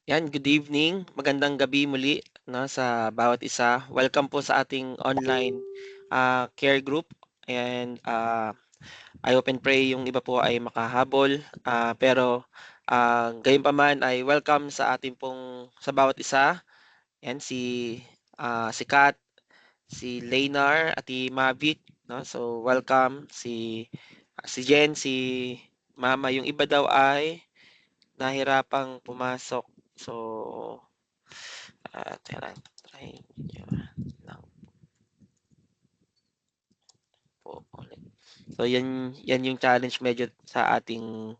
Yan, good evening. Magandang gabi muli 'no, sa bawat isa. Welcome po sa ating online, care group and, I hope and pray yung iba po ay makahabol, pero, gayunpaman ay welcome sa ating pong sa bawat isa. Yan si Kat, si Leynar, at si Mavic 'no. So, welcome si Jen, si Mama. Yung iba daw ay nahirapang pumasok. So teka lang, try nyo lang po ulit. So yan yung challenge medyo sa ating,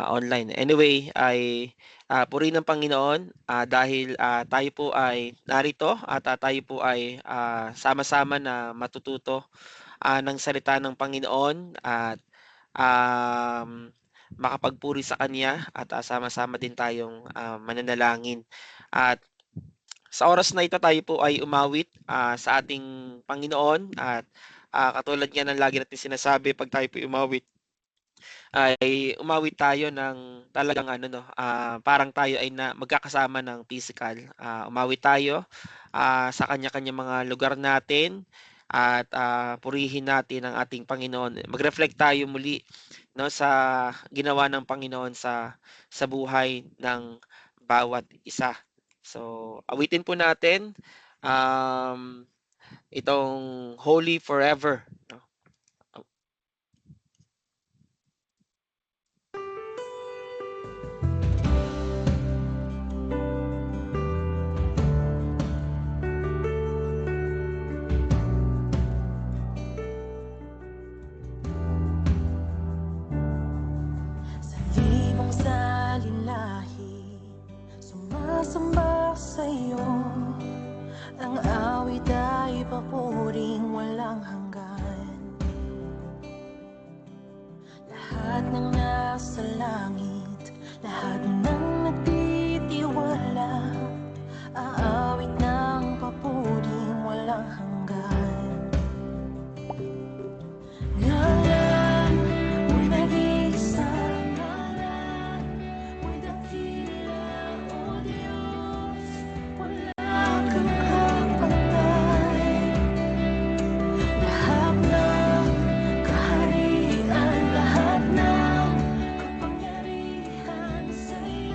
online. Anyway ay, purihin ng Panginoon, dahil, tayo po ay narito at, tayo po ay, sama-sama na matututo, ng salita ng Panginoon at, makapagpuri sa Kanya at, sama-sama din tayong, mananalangin. At sa oras na ito tayo po ay umawit, sa ating Panginoon at, katulad nga ng lagi nating sinasabi 'pag tayo po umawit, ay umawit tayo ng talagang ano 'no, parang tayo ay magkakasama ng physical. Umawit tayo, sa kanya-kanyang mga lugar natin at, purihin natin ang ating Panginoon. Mag-reflect tayo muli 'no, sa ginawa ng Panginoon sa buhay ng bawat isa. So, awitin po natin, um, itong Holy Forever 'no. Sa libong salinahi, sumasamba sa'yo. Ang awit ay papuring walang hanggan. Lahat ng nasa langit, lahat ng nagtitiwala, aawit ng papuring walang hanggan. Ngalan mo'y nag-iisa, ngalan mo'y dakila, O Diyos, wala kang kapantay. Lahat ng kaharian, lahat ng kapangyarihan sa'yo.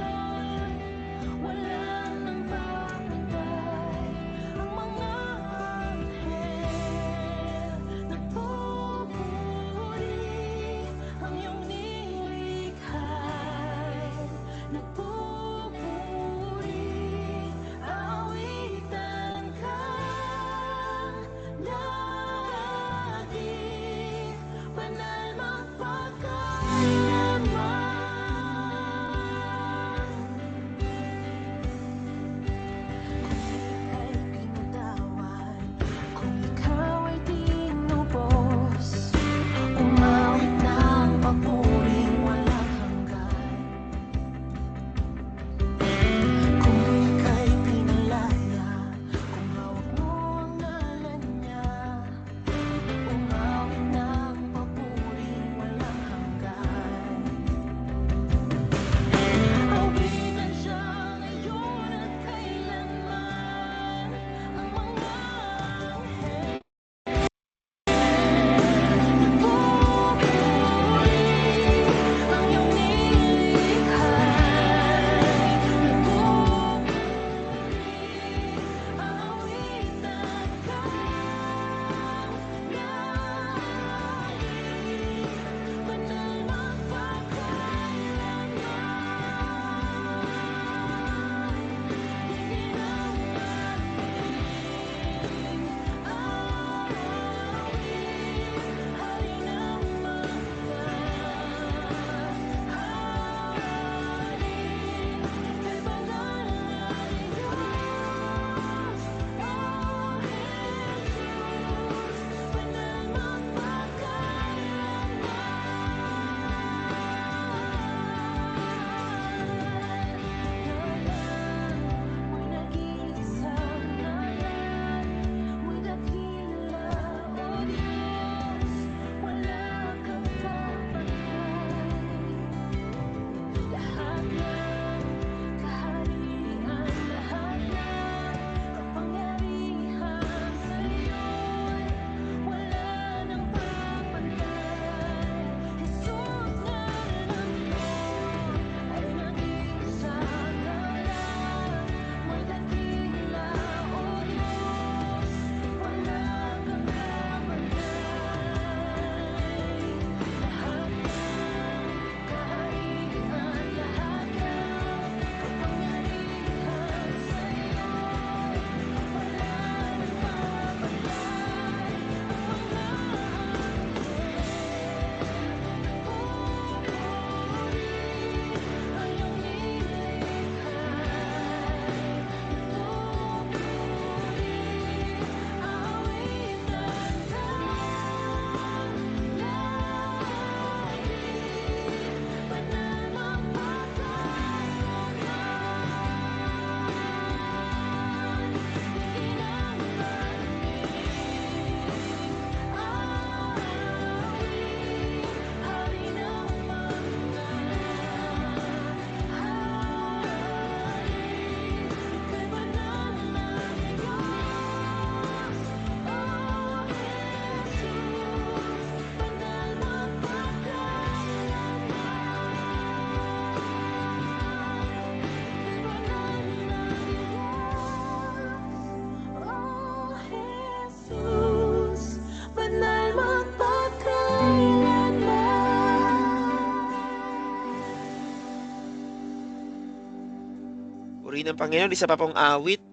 Purihin ng Panginoon. Isa pa pong awit.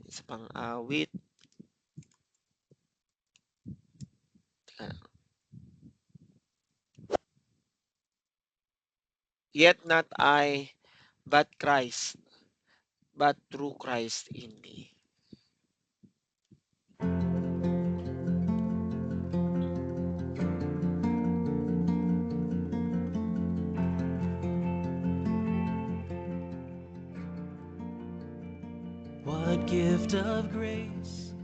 Isa pang awit. Yet not I, but Christ, but through Christ in me. What gift of grace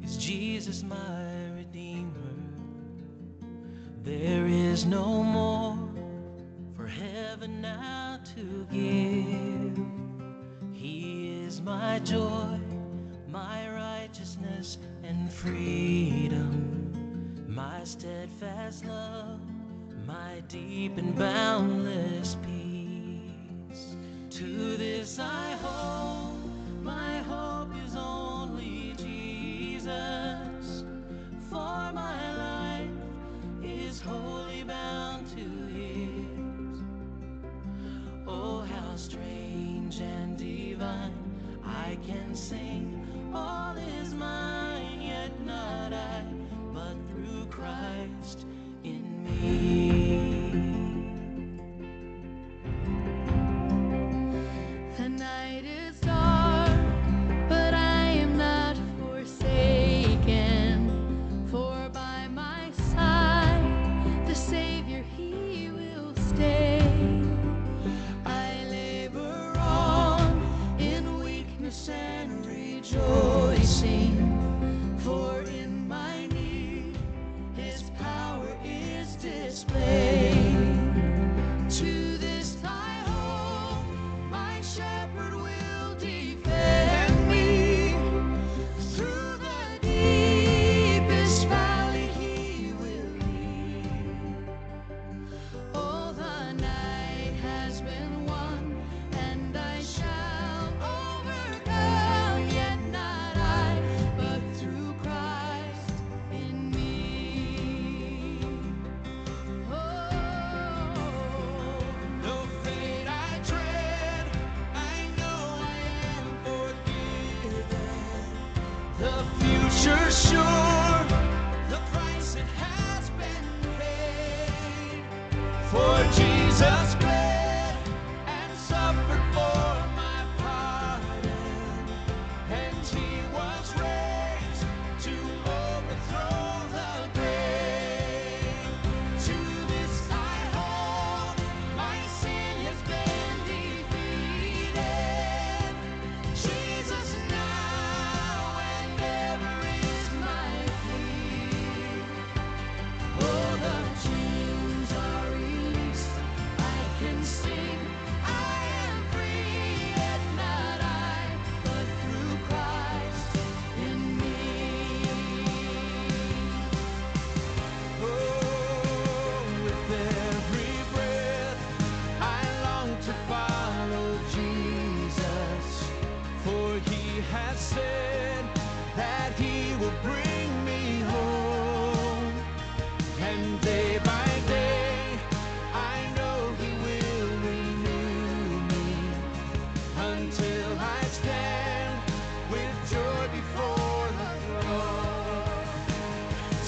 is Jesus my Redeemer? There is no more for heaven now to give. He is my joy, my righteousness and freedom, my steadfast love, my deep and boundless peace. To this I hold, my hope is only Jesus, for my life is wholly bound to His. Oh, how strange and divine, I can sing, all is mine, yet not I, but through Christ in me. The night is dark, but I am not forsaken, for by my side the Savior, He will stay. I labor on in weakness and rejoicing, for in my need His power is displayed. To this I hope, my shepherd will defend me. Through the deepest valley He will lead. Oh, the night has been won, and I shall overcome, yet not I, but through Christ in me. Oh, no fate I dread, I know I am forgiven. The future sure, the price it has been paid. For Jesus bled and suffered for my pardon, and He was raised to overthrow the grave. To this I hold, my sin has been defeated. Jesus now and ever is my plea. Oh, the chains are released, I can sing, I am free, yet not I, but through Christ in me. Oh, with every breath I long to follow Jesus, for He has said that He will bring me home. And day by day, I know He will renew me, until I stand with joy before the throne.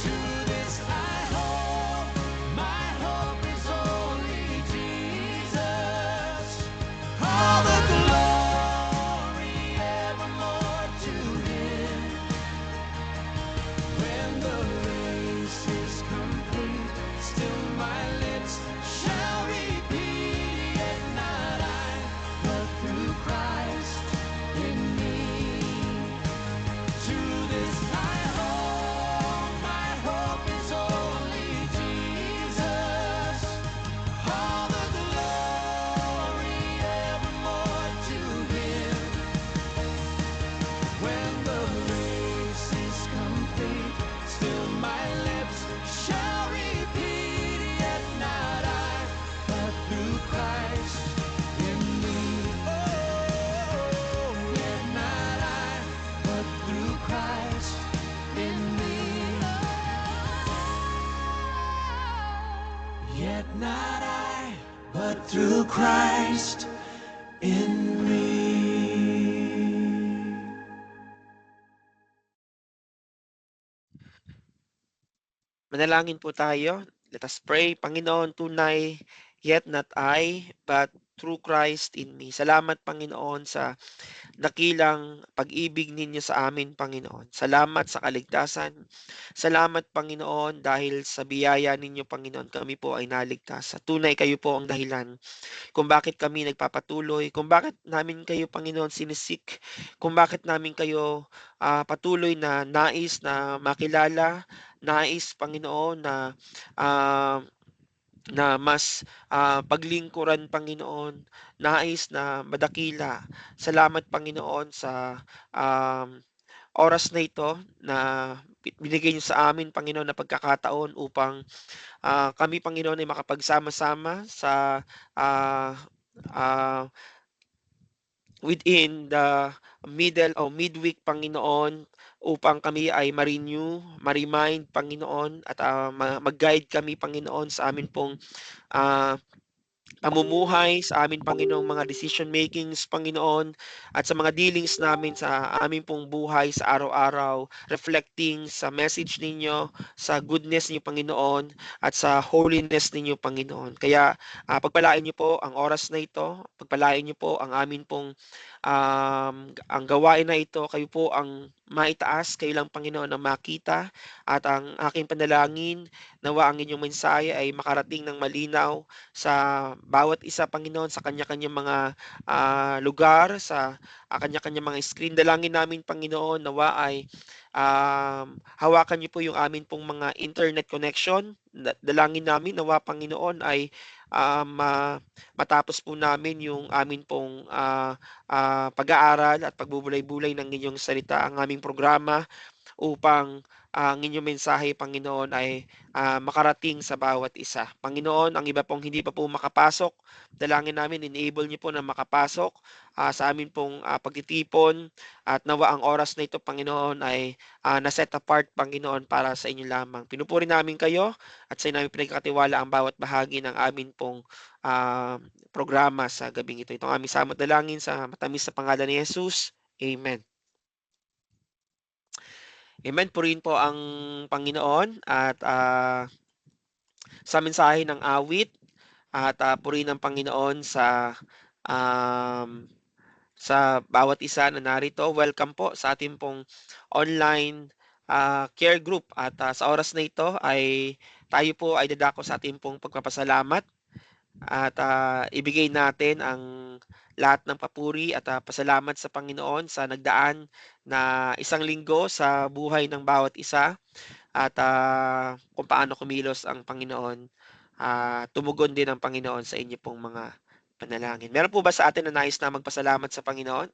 To this I hold, my hope is only Jesus. All the glory evermore to Him. When the race is complete, still my lips shall repeat, yet not I, but through Christ in me. To this I hold, my hope is only Jesus. All the glory evermore to Him. When the race is complete, still my lips shall repeat, yet not I, but through Christ in me. Oh, yet not I, but through Christ in me. Yet not I, but through Christ in me. Manalangin po tayo. Let us pray. Panginoon, tunay, yet not I, but through Christ in me. Salamat, Panginoon, sa dakilang pag-ibig ninyo sa amin, Panginoon. Salamat sa kaligtasan. Salamat, Panginoon, dahil sa biyaya ninyo, Panginoon, kami po ay naligtas. Sa tunay kayo po ang dahilan kung bakit kami nagpapatuloy, kung bakit namin kayo, Panginoon, sinisik, kung bakit namin kayo patuloy na nais na makilala, nais, Panginoon, ah, na mas paglingkuran, Panginoon, nais na madakila. Salamat, Panginoon, sa um, oras na ito na binigay niyo sa amin, Panginoon, na pagkakataon upang kami, Panginoon, ay makapagsama-sama sa ah, ah, within the middle o midweek, Panginoon, upang kami ay ma-renew, ma-remind, Panginoon, at mag-guide kami, Panginoon, sa amin pong ah, pamumuhay, sa amin, Panginoong mga decision makings, Panginoon, at sa mga dealings namin sa amin pong buhay sa araw-araw, reflecting sa message ninyo, sa goodness ninyo, Panginoon, at sa holiness ninyo, Panginoon. Kaya pagpalain niyo po ang oras na ito, pagpalain niyo po ang amin pong ang gawain na ito, kayo po ang maitaas, kayo lang, Panginoon, ang makita, at ang aking panalangin, nawa ang inyong mensahe ay makarating ng malinaw sa bawat isa, Panginoon, sa kanya-kanyang mga lugar, sa kanya-kanyang mga screen. Dalangin namin, Panginoon, nawa ay hawakan niyo po yung amin pong mga internet connection. Dalangin namin, nawa, Panginoon, ay matapos po namin yung amin pong pag-aaral at pagbubulay-bulay ng inyong salita, ang aming programa upang ang inyong mensahe, Panginoon, ay makarating sa bawat isa. Panginoon, ang iba pong hindi pa po makapasok, dalangin namin, enable niyo po na makapasok sa amin pong pagtitipon, at nawa ang oras na ito, Panginoon, ay na-set apart, Panginoon, para sa inyo lamang. Pinupuri namin kayo at sa inyo namin pinagkakatiwala ang bawat bahagi ng amin pong programa sa gabing ito. Itong aming samot dalangin sa matamis na pangalan ni Jesus. Amen. Amen. Purihin po ang Panginoon at sa mensahe ng awit, at purihin ang Panginoon um, sa bawat isa na narito. Welcome po sa ating pong online care group, at sa oras na ito ay tayo po ay dadako sa ating pong pagpapasalamat, at ibigay natin ang lahat ng papuri at pasalamat sa Panginoon sa nagdaan na isang linggo sa buhay ng bawat isa, at kung paano kumilos ang Panginoon. Tumugon din ang Panginoon sa inyo pong mga panalangin. Meron po ba sa atin na nais na magpasalamat sa Panginoon?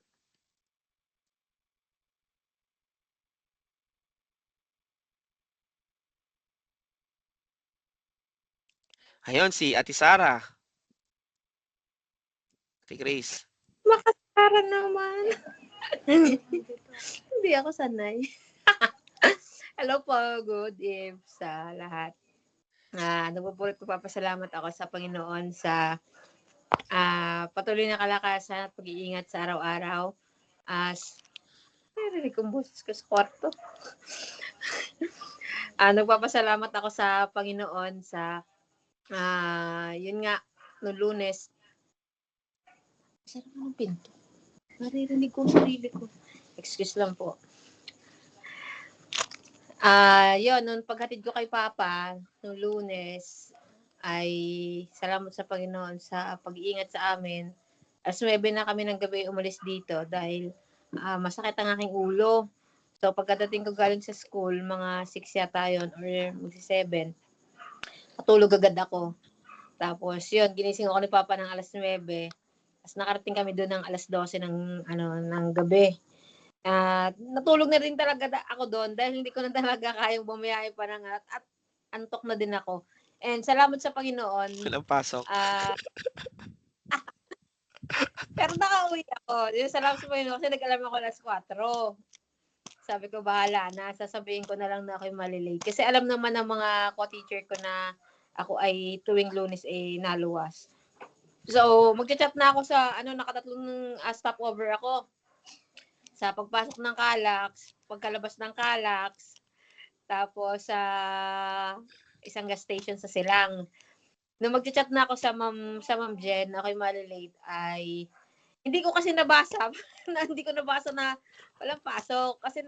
Ayun, si Ate Sara, Ate Grace. Makasara naman. Hindi ako sanay. Hello po, good eve sa lahat. Nagpupulit papasalamat ako sa Panginoon sa patuloy na kalakasan at pag-iingat sa araw-araw. Narinig kong boses ko sa kwarto. Nagpapasalamat ako sa Panginoon sa yun nga, noong Lunes. Sara mo ng pinto. Naririnig ko ang sarili ko. Excuse lang po. Yun, nung paghatid ko kay Papa, nung Lunes, ay salamat sa Panginoon sa pag-iingat sa amin. Alas 9 na kami ng gabi umalis dito dahil masakit ang aking ulo. So pagkadating ko galing sa school, mga 6 yata yun or magsi-7, natulog agad ako. Tapos yun, ginising ako ni Papa ng alas 9. Tapos nakarating kami doon ng alas 12 ng gabi. Natulog na rin talaga ako doon dahil hindi ko na talaga kayang bumiyahe pa ng at antok na din ako. And salamat sa Panginoon. Walang pasok. Pero nakauwi ako. Salamat sa Panginoon kasi nag-alarm ako alas 4. Sabi ko, bahala na. Sasabihin ko na lang na ako'y malilate. Kasi alam naman ng mga co-teacher ko na ako ay tuwing Lunes ay naluwas. So, mag-chat na ako sa, nakatatlong stopover ako. Sa pagpasok ng Calax, pagkalabas ng Calax, tapos sa isang gas station sa Silang. Nung magcha-chat na ako sa Ma'am Jen, ako'y malilate ay hindi ko kasi nabasa hindi ko nabasa na walang pasok kasi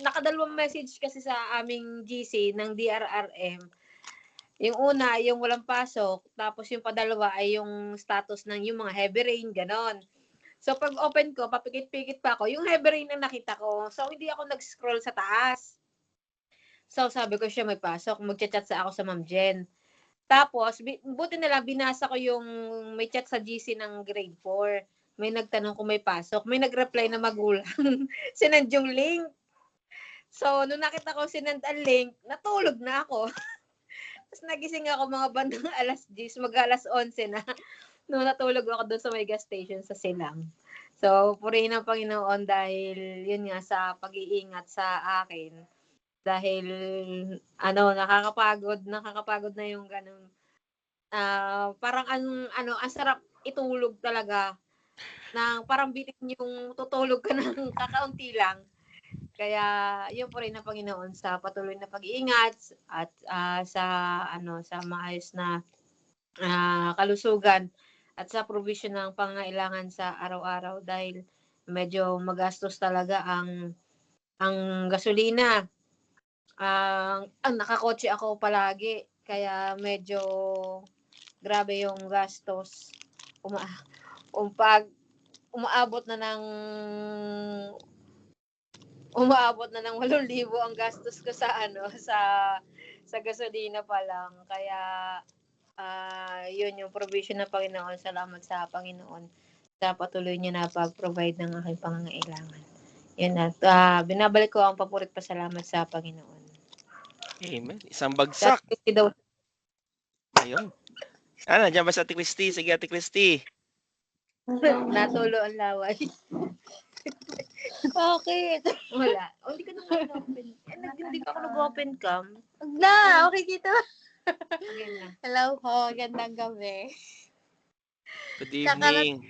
nakadalawang message kasi sa aming GC ng DRRM. Yung una, yung walang pasok, tapos yung padalawa ay yung status ng yung mga heavy rain, ganon. So pag open ko, papikit-pikit pa ako, yung heavy rain ang nakita ko. So hindi ako nag-scroll sa taas. So sabi ko siya may pasok, magchat-chat sa ako sa Ma'am Jen. Tapos, buti na lang, binasa ko yung may chat sa GC ng grade 4. May nagtanong kung may pasok. May nag-reply na magulang. Sinend yung link. So, nung nakita ko sinend ang link, natulog na ako. Tapos nagising ako mga bandang alas 10, mag-alas 11 na. Nung natulog ako doon sa may gas station sa Silang. So, purihin ang Panginoon dahil yun nga sa pag-iingat sa akin. Dahil nakakapagod na yung ganun. Parang ang sarap itulog talaga. Na parang bitin yung tutulog ka ng kakaunti lang. Kaya yun po rin ang Panginoon sa patuloy na pag-iingat at sa maayos na kalusugan at sa provision ng pangangailangan sa araw-araw dahil medyo magastos talaga ang gasolina. Ang nakakotse ako palagi kaya medyo grabe yung gastos. Umaabot na ng 8,000 ang gastos ko sa gasolina pa lang. Kaya yun yung provision ng Panginoon. Salamat sa Panginoon sa patuloy niya na pag-provide ng aking pangangailangan. Yun at binabalik ko ang papurit pasalamat sa Panginoon. Amen. Isang bagsak. Ayun. Nandiyan ba sa Ate Christy? Sige, Ate Christy. Natulo ang laway. Bakit? Wala. Hindi ka naman open. Hindi ka ako nag-open cam. Huwag na, okay dito. Again na. Hello po, gandang gabi. Good evening.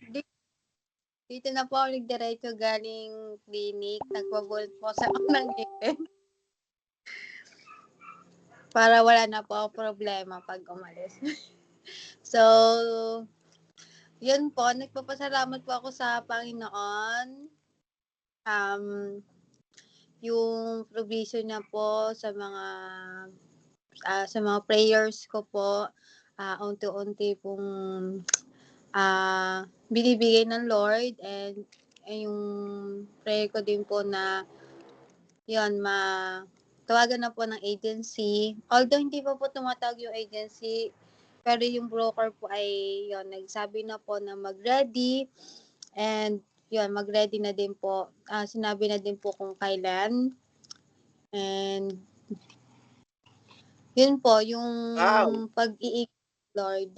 Dito na po ako nagdiretso galing clinic. Nagpabulit po sa ako ng ngipin. Para wala na po ako problema pag umalis. So, yun po, nagpapasalamat po ako sa Panginoon. Yung provision niya po sa mga prayers ko po, unti-unti pong binibigay ng Lord, and yung prayer ko din po na yun, tawagan na po ng agency. Although hindi pa po tumatawag yung agency, pero yung broker po ay yun, nagsabi na po na mag-ready, and yun, mag-ready na din po. Sinabi na din po kung kailan. And yun po, yung pag-iikot, Lord.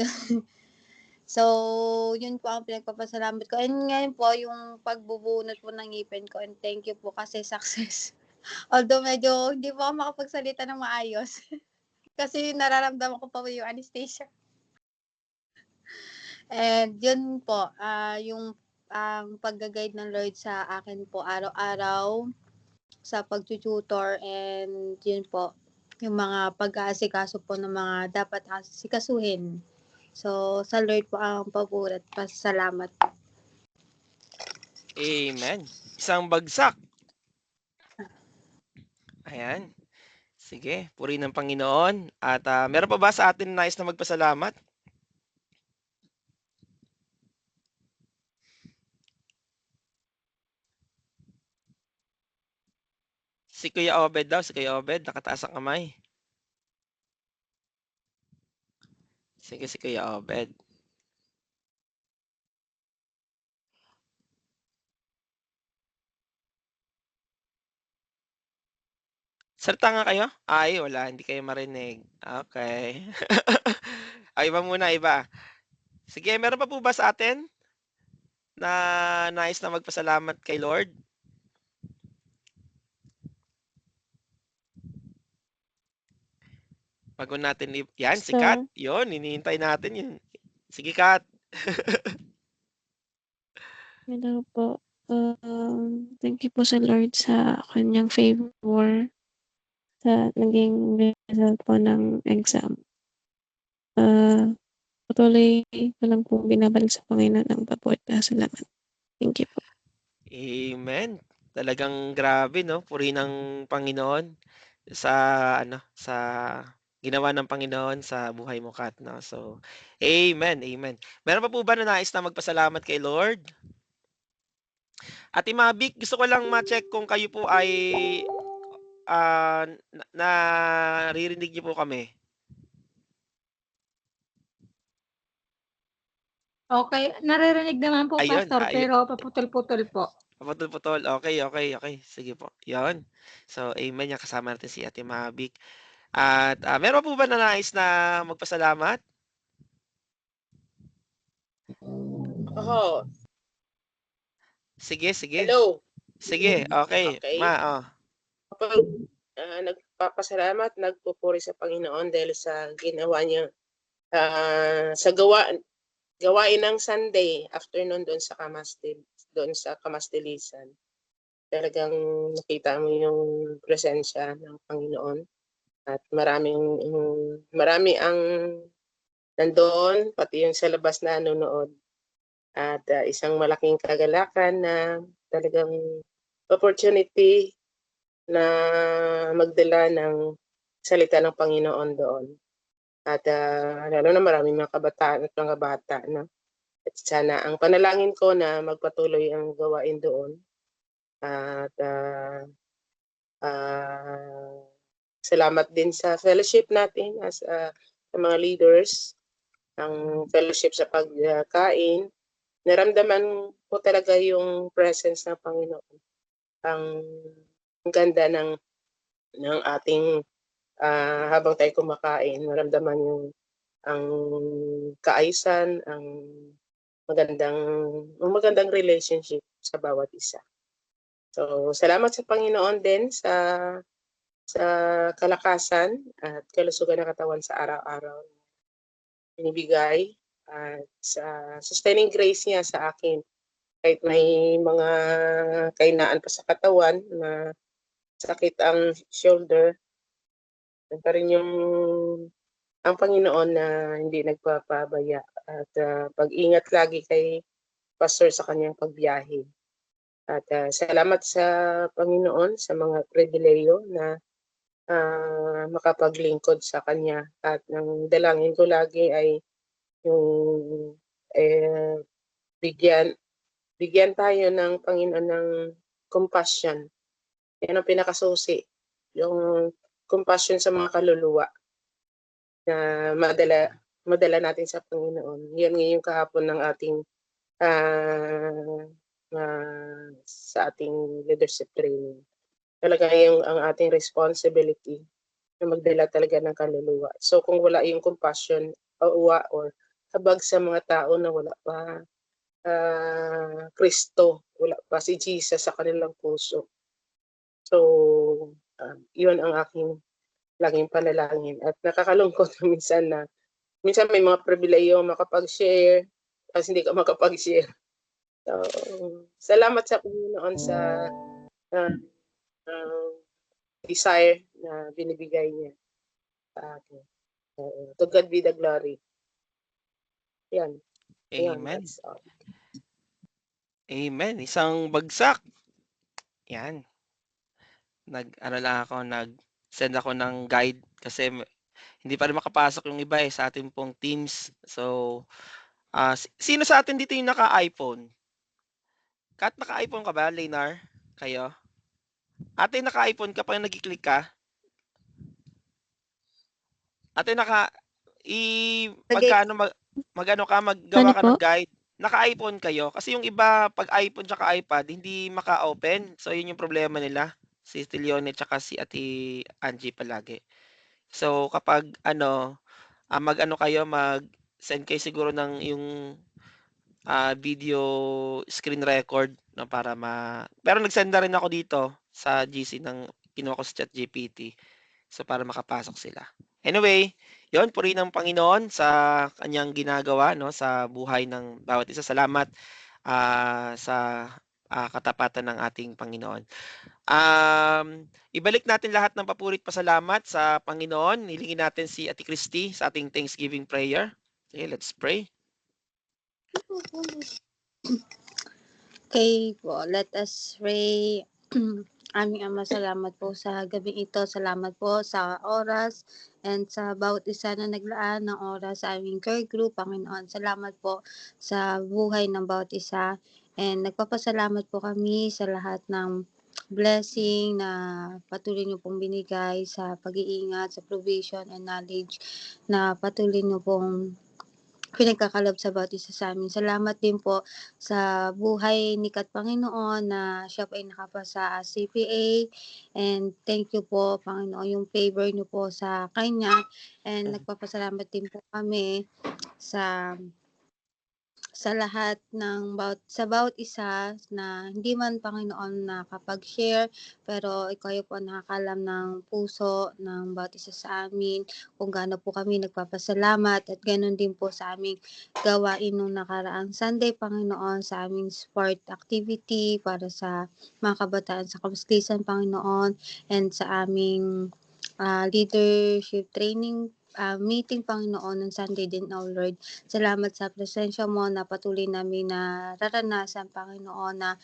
So, yun po ang pinagpapasalamat ko. And ngayon po, yung pagbubunot po ng ngipin ko. And thank you po kasi success. Although medyo hindi po ako makapagsalita ng maayos. Kasi nararamdaman ko pa po yung anesthesia. And yun po, yung ang pag-guide ng Lord sa akin po araw-araw sa pag-tutor, and yun po, yung mga pag-aasikaso po ng mga dapat asikasuhin. So, sa Lord po ang paburat. Pasalamat. Amen. Isang bagsak. Ayan. Sige, puri ng Panginoon. At meron pa ba sa atin nais na magpasalamat? Si Kuya Obed daw. Si Kuya Obed, nakataas ang kamay. Sige, si Kuya Obed. Salita nga kayo? Ay, wala. Hindi kayo marinig. Okay. Ay, iba muna, iba. Sige, meron pa po ba sa atin na nais na magpasalamat kay Lord? Bago natin, yan, si Kat. Yun, hinihintay natin yun. Sige, Kat. Hello po. Thank you po sa Lord sa kanyang favor. sa naging result po ng exam. Patuloy ko lang po binabalik sa Panginoon ang papuri at salamat. Thank you po. Amen. Talagang grabe 'no, puri ng Panginoon sa sa ginawa ng Panginoon sa buhay mo, Kat, 'no. So, amen, amen. Meron pa po ba na nais na magpasalamat kay Lord? Ate Mavic, gusto ko lang ma-check kung kayo po ay, naririnig niyo po kami? Okay, naririnig naman po, Ayun, Pastor, pero paputol-putol po. paputol-putol. Okey. Sige po, 'yon. So, amen, 'yan kasama natin si Ate Mavic. At, meron po ba na nais na magpasalamat? Oo. Sige. Hello. Sige, okay. Okay. Ma, oh. Kapag nagpapasalamat, nagpupuri sa Panginoon dahil sa ginawa niya sa gawain ng Sunday afternoon doon sa Kamastilisan. Talagang nakita mo yung presensya ng Panginoon at marami ang nandoon, pati yung sa labas na nanonood. At isang malaking kagalakan na talagang opportunity na magdala ng salita ng Panginoon doon. At lalo na maraming mga kabataan at mga bata, no? At sana ang panalangin ko na magpatuloy ang gawain doon. At salamat din sa fellowship natin as sa mga leaders, ang fellowship sa pagkain. Naramdaman ko talaga yung presence ng Panginoon. Ang ganda ng ating habang tayo kumakain, naramdaman yung ang kaayusan, ang magandang relationship sa bawat isa. So, salamat sa Panginoon din sa kalakasan at kalusugan ng katawan sa araw-araw binibigay at sa sustaining grace niya sa akin. Kahit may mga kahinaan pa sa katawan na sakit ang shoulder, pa rin ang Panginoon na hindi nagpapabaya at pag-ingat lagi kay Pastor sa kanyang pagbiyahe. At salamat sa Panginoon sa mga pribileyo na makapaglingkod sa kanya. At ang dalangin ko lagi ay yung bigyan tayo ng Panginoon ng compassion. Yan ang pinakasusi. Yung compassion sa mga kaluluwa na madala natin sa Panginoon. Yan yung kahapon ng ating sa ating leadership training. Talaga yung ang ating responsibility na magdala talaga ng kaluluwa. So kung wala yung compassion or habag sa mga tao na wala pa Kristo, wala pa si Jesus sa kanilang puso. So, yun ang aking laging panalangin. At nakakalungkot na minsan may mga pribileyo makapag-share, tapos hindi ka makapag-share. So, salamat sa Panginoon sa desire na binibigay niya sa akin. To God be the glory. Yan. Amen. That's all. Amen. Isang bagsak. Yan. Nag-send ako ng guide kasi hindi pa rin makapasok yung iba sa ating pong Teams. So, sino sa atin dito yung naka-iPhone? Kat, naka-iPhone ka ba, Lenar? Kayo? Ate, naka-iPhone ka pa yung nag-click ka? Ate, maggawa ka Ano po? ng guide. Naka-iPhone kayo kasi yung iba pag iPhone tsaka iPad hindi maka-open. So yun yung problema nila. Si Tilione tsaka si Ate Angie palagi. So kapag mag-send kayo siguro ng yung video screen record no, pero nag-send na rin ako dito sa GC ng kinuha ko sa ChatGPT. So para makapasok sila. Anyway, yon puri ng Panginoon sa kanyang ginagawa no sa buhay ng bawat isa. Salamat sa katapatan ng ating Panginoon. Ibalik natin lahat ng papuri at pasalamat sa Panginoon. Hilingin natin si Ate Christy sa ating Thanksgiving prayer. Okay, let's pray. Okay po, let us pray. Aming Ama, salamat po sa gabing ito. Salamat po sa oras and sa bawat isa na naglaan ng oras sa aming care group, Panginoon. Salamat po sa buhay ng bawat isa. And nagpapasalamat po kami sa lahat ng blessing na patuloy niyo pong binigay sa pag-iingat, sa provision and knowledge na patuloy niyo pong pinagkakalob sa bawat isa sa amin. Salamat din po sa buhay ni Kat Panginoon na siya po ay nakapasa CPA. And thank you po, Panginoon, yung favor niyo po sa kanya. And nagpapasalamat din po kami sa lahat ng bawat isa na hindi man, Panginoon, nakapag-share, pero ikaw po nakakalam ng puso ng bawat isa sa amin, kung gaano po kami nagpapasalamat, at ganoon din po sa aming gawain nung nakaraang Sunday, Panginoon, sa aming sport activity para sa mga kabataan sa Kamustisan, Panginoon, and sa aming leadership training meeting, Panginoon, ng Sunday din, O Lord. Salamat sa presensya mo na patuloy namin nararanasan, Panginoon, na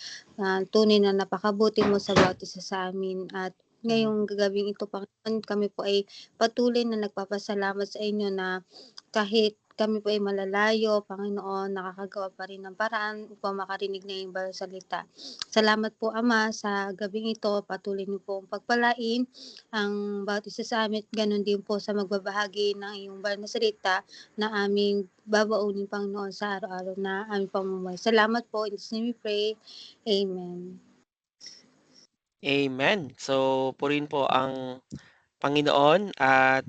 tunay na napakabuti mo sa bawat isa sa amin. At ngayong gagawing ito, Panginoon, kami po ay patuloy na nagpapasalamat sa inyo na kahit kami po ay malalayo, Panginoon, nakakagawa pa rin ng paraan upang makarinig na iyong banal salita. Salamat po, Ama, sa gabing ito. Patuloy niyo pong pagpalain ang bawat isa sa amin. Ganon din po sa magbabahagi ng iyong banal na salita na aming babaunin, Panginoon, sa araw-araw na aming pamumuhay. Salamat po. In Jesus' name we pray. Amen. Amen. So, purihin po ang Panginoon at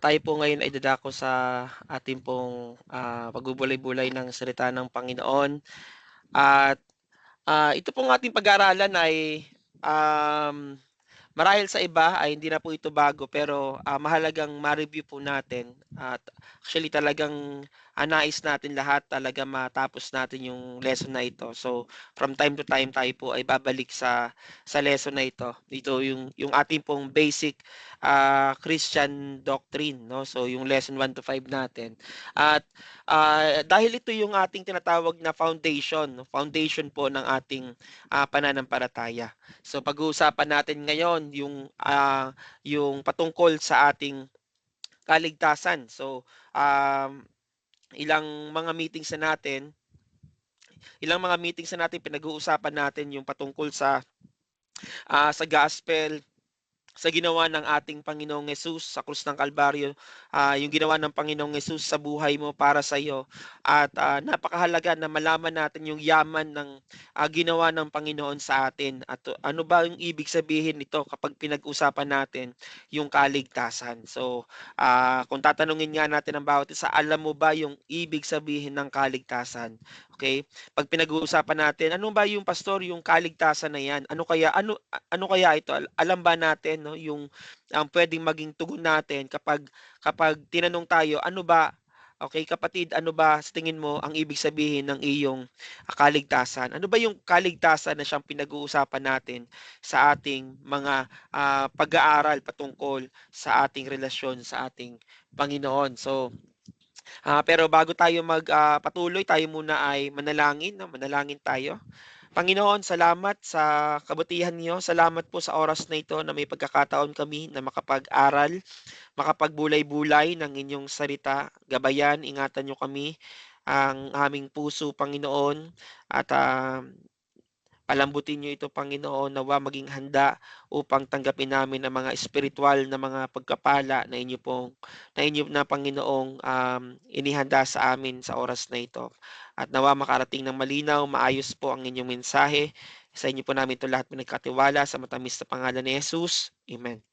tayo po ngayon ay dadako sa ating pong pagbubulay-bulay ng salita ng Panginoon. At ito pong ating pag-aaralan ay marahil sa iba ay hindi na po ito bago, pero mahalagang ma-review po natin. At actually talagang nais natin lahat talaga matapos natin yung lesson na ito. So from time to time tayo po ay babalik sa lesson na ito. Ito yung ating pong basic Christian doctrine, no? So yung lesson 1 to 5 natin. At dahil ito yung ating tinatawag na foundation po ng ating pananampalataya. So pag-uusapan natin ngayon yung patungkol sa ating kaligtasan. So ilang mga meetings na natin pinag-uusapan natin yung patungkol sa gospel, sa ginawa ng ating Panginoong Hesus sa krus ng Kalbaryo, yung ginawa ng Panginoong Hesus sa buhay mo para sa iyo. At napakahalaga na malaman natin yung yaman ng ginawa ng Panginoon sa atin. At ano ba yung ibig sabihin nito kapag pinag-usapan natin yung kaligtasan. So, kung tatanungin nga natin ang bawat isa, alam mo ba yung ibig sabihin ng kaligtasan? Okay? Pag pinag-uusapan natin, ano ba yung pastor, yung kaligtasan na yan? Ano kaya ito? Alam ba natin, no, yung pwedeng maging tugon natin kapag tinanong tayo, ano ba, okay, kapatid, ano ba sa tingin mo ang ibig sabihin ng iyong kaligtasan? Ano ba yung kaligtasan na siyang pinag-uusapan natin sa ating mga pag-aaral patungkol sa ating relasyon sa ating Panginoon? So, pero bago tayo magpatuloy, tayo muna ay manalangin. No? Manalangin tayo. Panginoon, salamat sa kabutihan niyo. Salamat po sa oras na ito na may pagkakataon kami na makapag-aral, makapagbulay-bulay ng inyong salita. Gabayan, ingatan niyo kami, ang aming puso, Panginoon, at palambutin niyo ito, Panginoon, nawa maging handa upang tanggapin namin ang mga espiritual na mga pagkapala na inyo na Panginoong inihanda sa amin sa oras na ito. At nawa makarating ng malinaw, maayos po ang inyong mensahe. Sa inyo po namin ito lahat pinagkatiwala sa matamis na pangalan ni Jesus. Amen.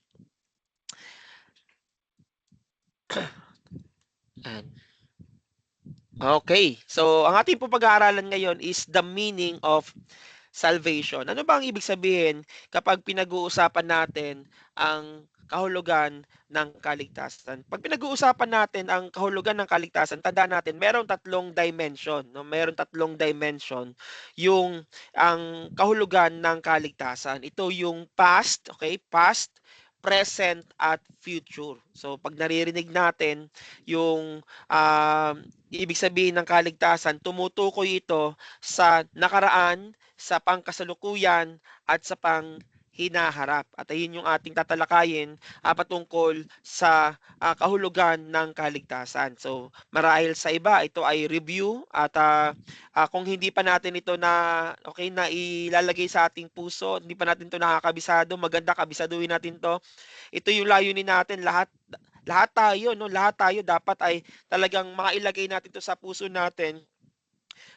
Okay, so ang ating po pag-aaralan ngayon is the meaning of salvation. Ano ba ang ibig sabihin kapag pinag-uusapan natin ang kahulugan ng kaligtasan. Pag pinag-uusapan natin ang kahulugan ng kaligtasan, tandaan natin merong tatlong dimension, no? Merong tatlong dimension yung ang kahulugan ng kaligtasan. Ito yung past, okay? Past, present at future. So pag naririnig natin yung ibig sabihin ng kaligtasan, tumutukoy ito sa nakaraan, sa pangkasalukuyan at sa hinaharap. At ayun yung ating tatalakayin patungkol sa kahulugan ng kaligtasan. So marahil sa iba, ito ay review at kung hindi pa natin ito na ilalagay sa ating puso, hindi pa natin ito nakakabisado, maganda kabisaduhin natin to. Ito yung layunin natin, lahat tayo, no, lahat tayo dapat ay talagang mailagay natin to sa puso natin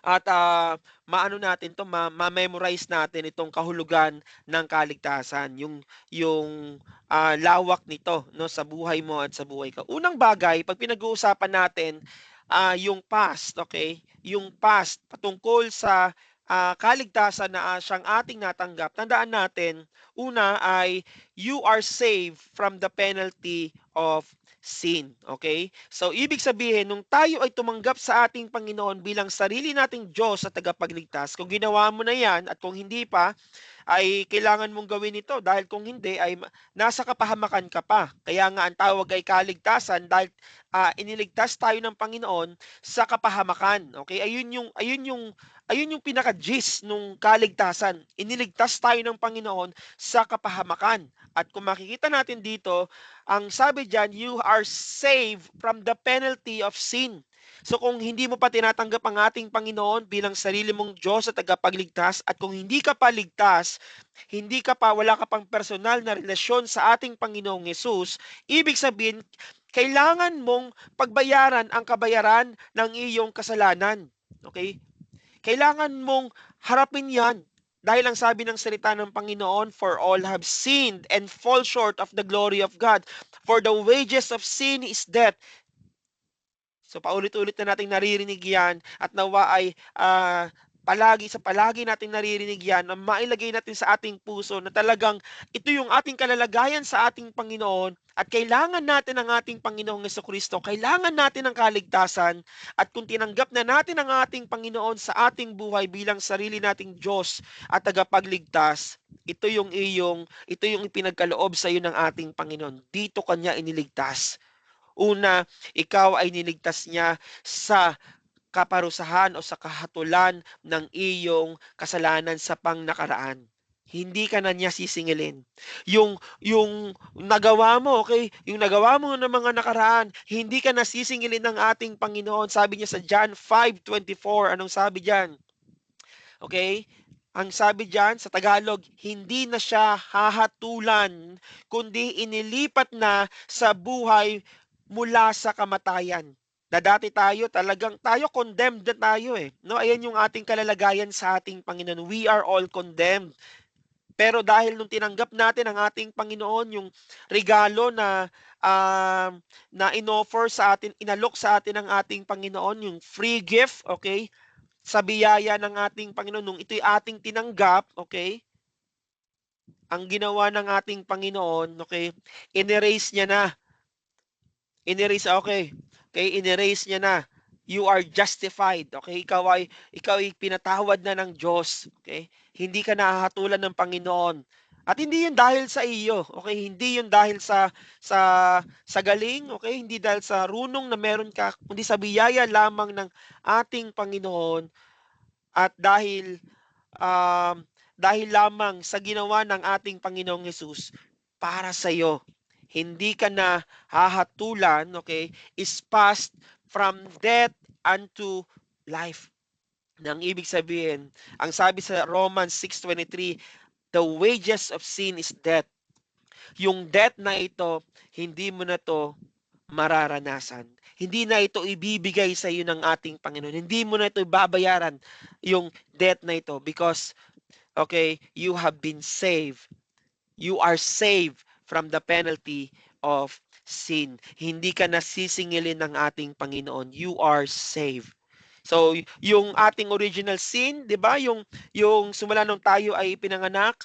at maano natin to, ma-memorize natin itong kahulugan ng kaligtasan, yung lawak nito, no, sa buhay mo at sa buhay ko. Unang bagay, pag pinag-uusapan natin yung past, okay? Yung past patungkol sa kaligtasan na siyang ating natanggap. Tandaan natin, una ay you are saved from the penalty of sin. Okay? So, ibig sabihin, nung tayo ay tumanggap sa ating Panginoon bilang sarili nating Diyos at tagapagligtas, kung ginawa mo na yan at kung hindi pa, ay kailangan mong gawin ito dahil kung hindi ay nasa kapahamakan ka pa. Kaya nga ang tawag ay kaligtasan dahil iniligtas tayo ng Panginoon sa kapahamakan. Okay? Ayun yung pinaka-gist nung kaligtasan. Iniligtas tayo ng Panginoon sa kapahamakan. At kung makikita natin dito, ang sabi diyan, you are saved from the penalty of sin. So kung hindi mo pa tinatanggap ang ating Panginoon bilang sarili mong Diyos at tagapagligtas, at kung hindi ka pa ligtas, wala ka pang personal na relasyon sa ating Panginoong Yesus, ibig sabihin, kailangan mong pagbayaran ang kabayaran ng iyong kasalanan. Okay? Kailangan mong harapin yan. Dahil ang sabi ng salita ng Panginoon, for all have sinned and fall short of the glory of God. For the wages of sin is death. So paulit-ulit na nating naririnig yan at nawa ay palagi nating naririnig yan na mailagay natin sa ating puso na talagang ito yung ating kalalagayan sa ating Panginoon at kailangan natin ang ating Panginoong Jesucristo, kailangan natin ang kaligtasan at kung tinanggap na natin ang ating Panginoon sa ating buhay bilang sarili nating Diyos at tagapagligtas, ito yung ipinagkaloob sa iyo ng ating Panginoon. Dito kanya iniligtas. Una, ikaw ay niligtas niya sa kaparusahan o sa kahatulan ng iyong kasalanan sa pangnakaraan. Hindi ka na niya sisingilin. Yung nagawa mo, okay? Yung nagawa mo ng mga nakaraan, hindi ka na sisingilin ng ating Panginoon. Sabi niya sa John 5:24, anong sabi diyan? Okay? Ang sabi diyan sa Tagalog, hindi na siya hahatulan, kundi inilipat na sa buhay mula sa kamatayan. Na dati tayo condemned na tayo eh. No, ayan yung ating kalalagayan sa ating Panginoon. We are all condemned. Pero dahil nung tinanggap natin ang ating Panginoon, yung regalo na inoffer sa atin, inalok sa atin ng ating Panginoon, yung free gift, okay? Sa biyaya ng ating Panginoon, nung ito'y ating tinanggap, okay? Ang ginawa ng ating Panginoon, okay? In-erase niya na. In-erase niya na. You are justified. Okay? Ikaw ay pinatawad na ng Diyos. Okay? Hindi ka nahahatulan ng Panginoon. At hindi 'yun dahil sa iyo. Okay? Hindi 'yun dahil sa galing, okay? Hindi dahil sa runong na meron ka, kundi sa biyaya lamang ng ating Panginoon at dahil lamang sa ginawa ng ating Panginoong Hesus para sa iyo. Hindi ka na hahatulan, okay, is passed from death unto life. Nang ibig sabihin, ang sabi sa Romans 6:23, the wages of sin is death. Yung death na ito, hindi mo na to mararanasan. Hindi na ito ibibigay sa iyo ng ating Panginoon. Hindi mo na ito babayaran yung death na ito because, okay, you have been saved. You are saved from the penalty of sin. Hindi ka nasisingilin ng ating Panginoon. You are saved. So, yung ating original sin, 'di ba? Yung simula nung tayo ay pinanganak,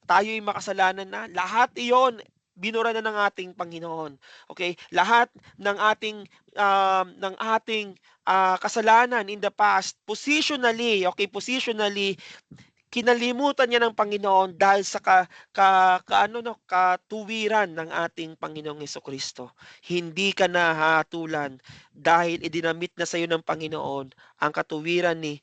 tayo ay makasalanan na. Lahat 'yon binura na ng ating Panginoon. Okay? Lahat ng ating kasalanan in the past, positionally, kinalimutan niya ng Panginoon dahil sa katuwiran ng ating Panginoong Hesukristo. Hindi ka nahatulan dahil idinamit na sa iyo ng Panginoon ang katuwiran ni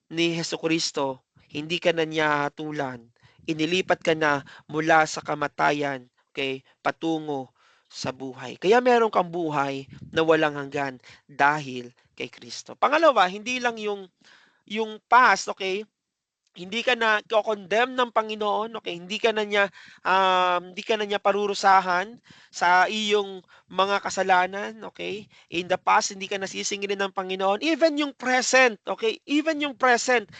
Hesukristo. Hindi ka na niya hatulan. Inilipat ka na mula sa kamatayan, okay, patungo sa buhay. Kaya meron kang buhay na walang hanggan dahil kay Kristo. Pangalawa, hindi lang yung past, okay? Hindi ka na condemn ng Panginoon, okay? Hindi ka na niya parurusahan sa iyong mga kasalanan, okay? In the past, hindi ka nasisingilin ng Panginoon. Even yung present, okay? Even yung present,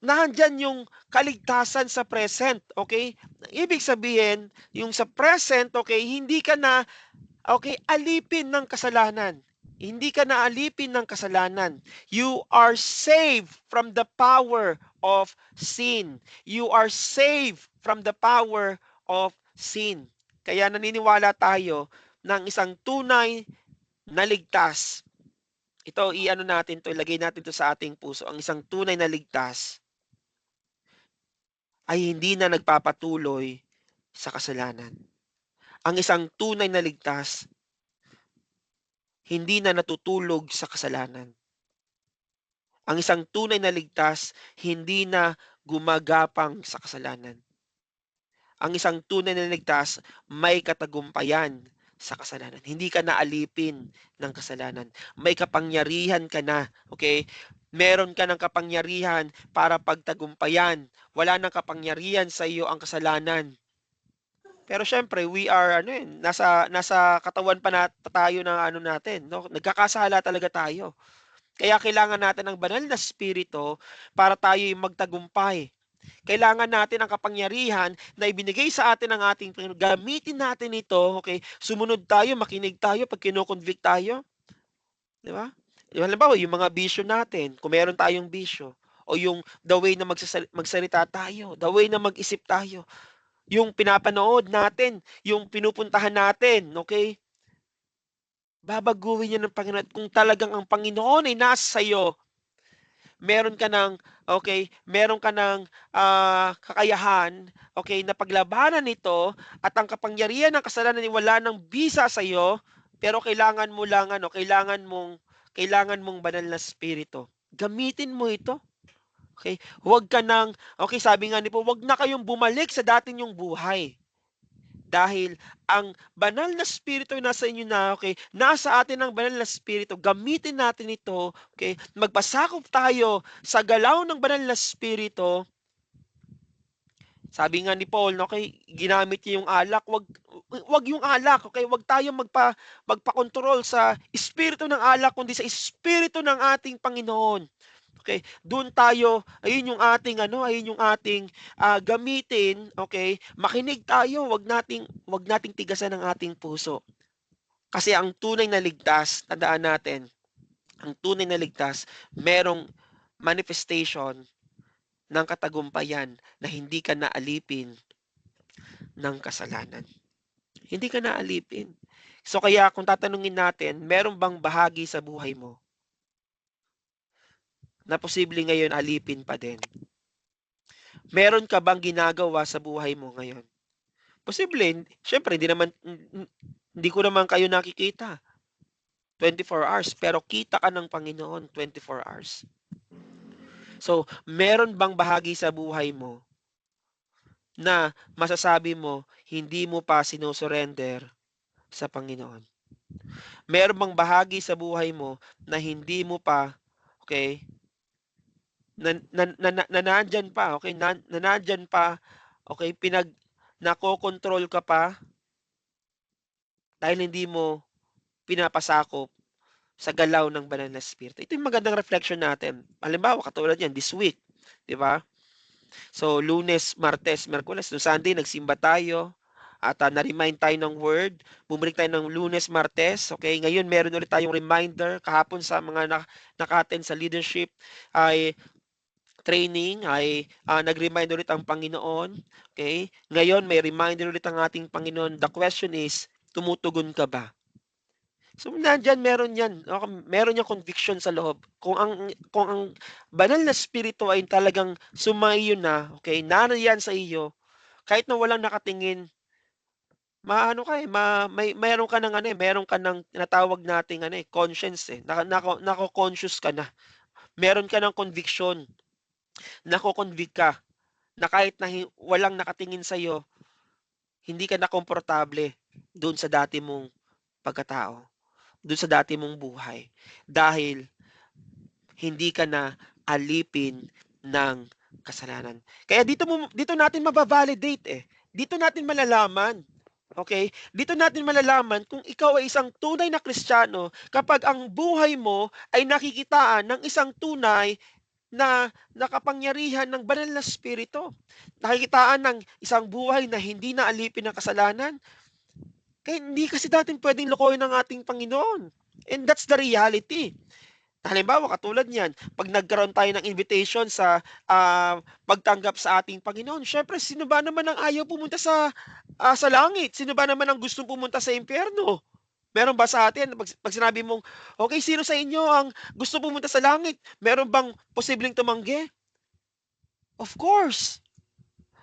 nandyan yung kaligtasan sa present, okay? Ibig sabihin, yung sa present, okay, hindi ka na, okay, alipin ng kasalanan. Hindi ka na alipin ng kasalanan. You are saved from the power of sin. You are saved from the power of sin. Kaya naniniwala tayo ng isang tunay na ligtas. Ito, ilagay natin to sa ating puso. Ang isang tunay na ligtas ay hindi na nagpapatuloy sa kasalanan. Ang isang tunay na ligtas, hindi na natutulog sa kasalanan. Ang isang tunay na ligtas, hindi na gumagapang sa kasalanan. Ang isang tunay na ligtas, may katagumpayan sa kasalanan. Hindi ka na alipin ng kasalanan. May kapangyarihan ka na, okay? Meron ka ng kapangyarihan para pagtagumpayan. Wala nang kapangyarihan sa iyo ang kasalanan. Pero syempre, we are nasa katawan pa tayo ng natin, no? Nagkakasala talaga tayo. Kaya kailangan natin ng banal na spirito para tayo'y magtagumpay. Kailangan natin ang kapangyarihan na ibinigay sa atin ng ating Panginoon. Gamitin natin ito, okay? Sumunod tayo, makinig tayo pag kino-convict tayo. Di ba? Halimbawa, yung mga bisyo natin, kung meron tayong bisyo, o yung the way na magsalita tayo, the way na mag-isip tayo, yung pinapanood natin, yung pinupuntahan natin, okay? Babaguhin niya ng Panginoon. Kung talagang ang Panginoon ay nasa sayo, meron ka ng kakayahan, okay, na paglabanan nito at ang kapangyarihan ng kasalanan ay wala ng bisa sa iyo, pero kailangan mong banal na spirito. Gamitin mo ito. Okay? Sabi nga ni po, huwag na kayong bumalik sa dati niyong buhay. Dahil ang banal na spirito ay nasa inyo na, okay? Nasa atin ang banal na spirito. Gamitin natin ito, okay? Magpasakop tayo sa galaw ng banal na spirito. Sabi nga ni Paul, okay, ginamit niya yung alak, wag yung alak, okay? Wag tayong magpa-control sa espiritu ng alak kundi sa espiritu ng ating Panginoon. Okay, doon tayo, ayun yung ating gamitin, okay? Makinig tayo, wag nating tigasan ang ating puso. Kasi ang tunay na ligtas, tandaan natin, ang tunay na ligtas, merong manifestation ng katagumpayan na hindi ka naalipin ng kasalanan. Hindi ka naalipin. So kaya kung tatanungin natin, meron bang bahagi sa buhay mo na posible ngayon alipin pa din? Meron ka bang ginagawa sa buhay mo ngayon? Posible, syempre hindi ko naman kayo nakikita 24 hours, pero kita ka ng Panginoon 24 hours. So, meron bang bahagi sa buhay mo na masasabi mo hindi mo pa sinusurrender sa Panginoon? Meron bang bahagi sa buhay mo na hindi mo pa, okay, nanandyan pa, okay, nanandyan pa, okay, nakokontrol ka pa dahil hindi mo pinapasakop sa galaw ng banal na spirito. Ito yung magandang reflection natin. Halimbawa, katulad yan, this week, di ba? So, Lunes, Martes, Miyerkules, no Sunday, nagsimba tayo at na-remind tayo ng word. Bumalik tayo ng Lunes, Martes, okay? Ngayon, meron ulit tayong reminder kahapon sa mga naka-attend sa leadership ay training ay nag-remind ulit ang Panginoon. Okay? Ngayon, may reminder ulit ang ating Panginoon. The question is, tumutugon ka ba? So nandiyan meron yan, meron yang conviction sa loob. Kung ang banal na espiritu ay talagang sumaiyo na, okay, nariyan sa iyo, kahit na walang nakatingin, maano ka meron ka ng meron ka ng tinatawag nating conscience nako-conscious ka na. Meron ka ng conviction, nako-convict ka na kahit na walang nakatingin sa iyo, hindi ka na komportable doon sa dati mong pagkatao, doon sa dati mong buhay, dahil hindi ka na alipin ng kasalanan. Kaya dito natin mababalidate Dito natin malalaman. Okay? Dito natin malalaman kung ikaw ay isang tunay na Kristiyano kapag ang buhay mo ay nakikitaan ng isang tunay na nakapangyarihan ng banal na espiritu. Nakikitaan ng isang buhay na hindi na alipin ng kasalanan. Kaya hindi kasi natin pwedeng lokohin ng ating Panginoon. And that's the reality. Halimbawa, katulad niyan, pag nagkaroon tayo ng invitation sa pagtanggap sa ating Panginoon, syempre, sino ba naman ang ayaw pumunta sa langit? Sino ba naman ang gustong pumunta sa impyerno? Meron ba sa atin, pag sinabi mong, okay, sino sa inyo ang gusto pumunta sa langit? Meron bang posibleng tumanggi? Of course.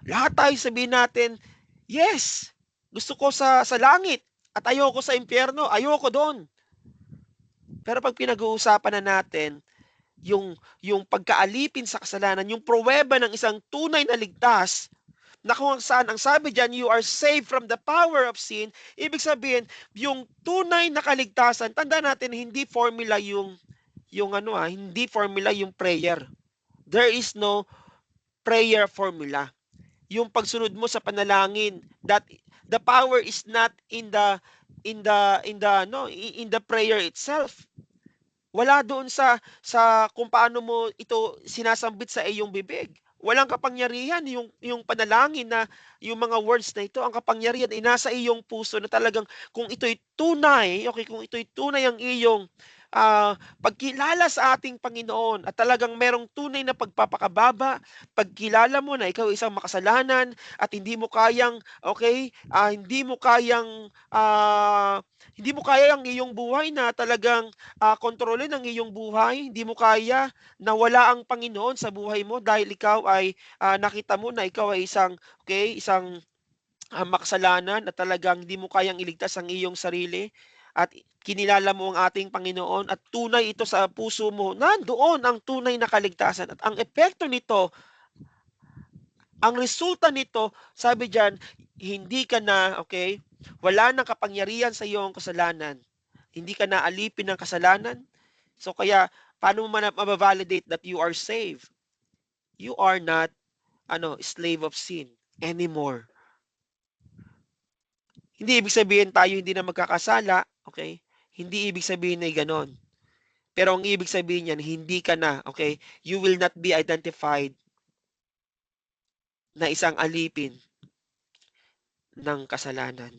Lahat tayo sabihin natin, yes, gusto ko sa langit at ayoko sa impyerno, ayoko doon. Pero pag pinag-uusapan na natin yung pagkaalipin sa kasalanan, yung pruweba ng isang tunay na ligtas, na kung saan ang sabi diyan, you are saved from the power of sin, ibig sabihin, yung tunay na kaligtasan, tandaan natin, hindi formula hindi formula yung prayer. There is no prayer formula. Yung pagsunod mo sa panalangin, that the power is not in the prayer itself. Wala doon sa kung paano mo ito sinasambit sa iyong bibig. Walang kapangyarihan yung panalangin na yung mga words na ito, ang kapangyarihan ay nasa iyong puso na talagang kung ito'y tunay, kung ito'y tunay ang iyong pagkilala sa ating Panginoon at talagang merong tunay na pagpapakababa, pagkilala mo na ikaw isang makasalanan at hindi mo kayang ang iyong buhay na talagang kontrolin ang iyong buhay, hindi mo kaya na wala ang Panginoon sa buhay mo dahil ikaw ay nakita mo na ikaw ay isang makasalanan at talagang hindi mo kayang iligtas ang iyong sarili at kinilala mo ang ating Panginoon at tunay ito sa puso mo, nandoon ang tunay na kaligtasan. At ang epekto nito, ang resulta nito, sabi diyan, hindi ka na, wala nang kapangyarihan sa iyong kasalanan. Hindi ka na alipin ng kasalanan. So kaya, paano mo mababalidate that you are saved? You are not slave of sin anymore. Hindi ibig sabihin tayo hindi na magkakasala, Hindi ibig sabihin na ganon. Pero ang ibig sabihin niyan, hindi ka na, You will not be identified na isang alipin ng kasalanan.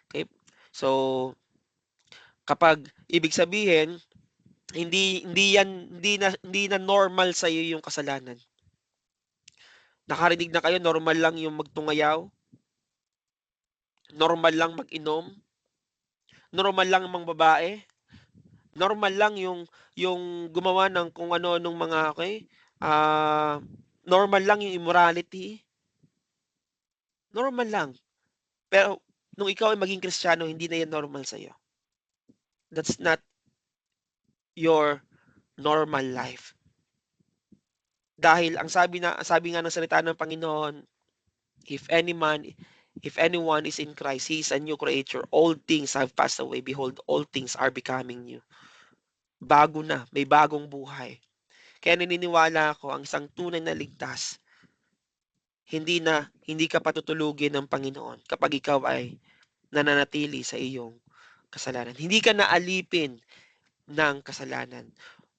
Okay? So, kapag ibig sabihin, hindi na normal sa iyo yung kasalanan. Nakarinig na kayo, normal lang yung magtungayaw, normal lang mag-inom, normal lang mang babae, normal lang yung gumawa ng kung ano nung mga normal lang yung immorality. Normal lang. Pero nung ikaw ay maging Kristiyano, hindi na yan normal sa iyo. That's not your normal life. Dahil ang sabi nga ng salita ng Panginoon, if anyone is in Christ, he is a new creature. All things have passed away. Behold, all things are becoming new. Bago na, may bagong buhay. Kaya naniniwala ako, ang isang tunay na ligtas, hindi ka patutulugin ng Panginoon kapag ikaw ay nananatili sa iyong kasalanan. Hindi ka naalipin ng kasalanan.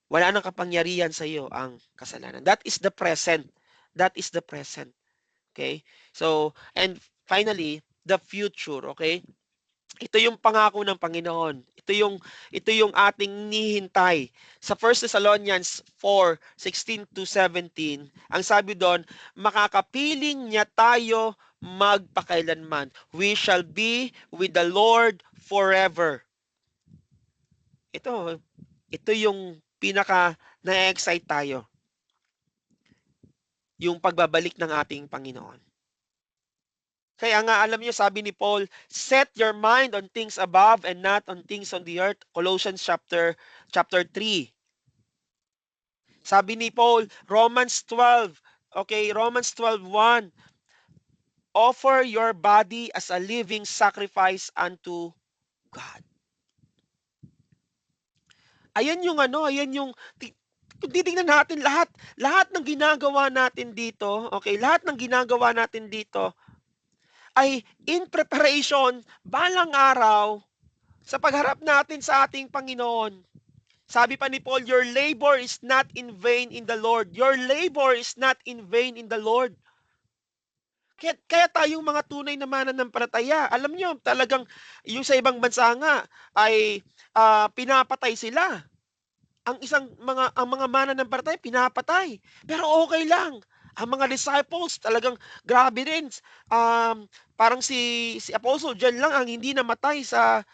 Wala nang kapangyarihan sa iyo ang kasalanan. That is the present. That is the present. Okay? So, and finally, the future, Ito yung pangako ng Panginoon. Ito yung ating nihintay. Sa 1 Thessalonians 4:16-17, ang sabi doon, makakapiling niya tayo magpakailanman. We shall be with the Lord forever. Ito yung pinaka na-excite tayo. Yung pagbabalik ng ating Panginoon. Kaya nga alam niyo, sabi ni Paul, set your mind on things above and not on things on the earth. Colossians chapter 3. Sabi ni Paul, Romans 12. Okay, Romans 12:1. Offer your body as a living sacrifice unto God. Ayan yung kung titingnan natin lahat ng ginagawa natin dito, okay, lahat ng ginagawa natin dito ay in preparation balang araw sa pagharap natin sa ating Panginoon. Sabi pa ni Paul, your labor is not in vain in the Lord. Your labor is not in vain in the Lord. Kaya tayong mga tunay na mananampalataya, alam nyo, talagang yung sa ibang bansa nga ay pinapatay sila. Ang mga mananampalataya pinapatay. Pero okay lang. Ang mga disciples talagang grabe rin. Parang si Apostle John lang ang hindi namatay sa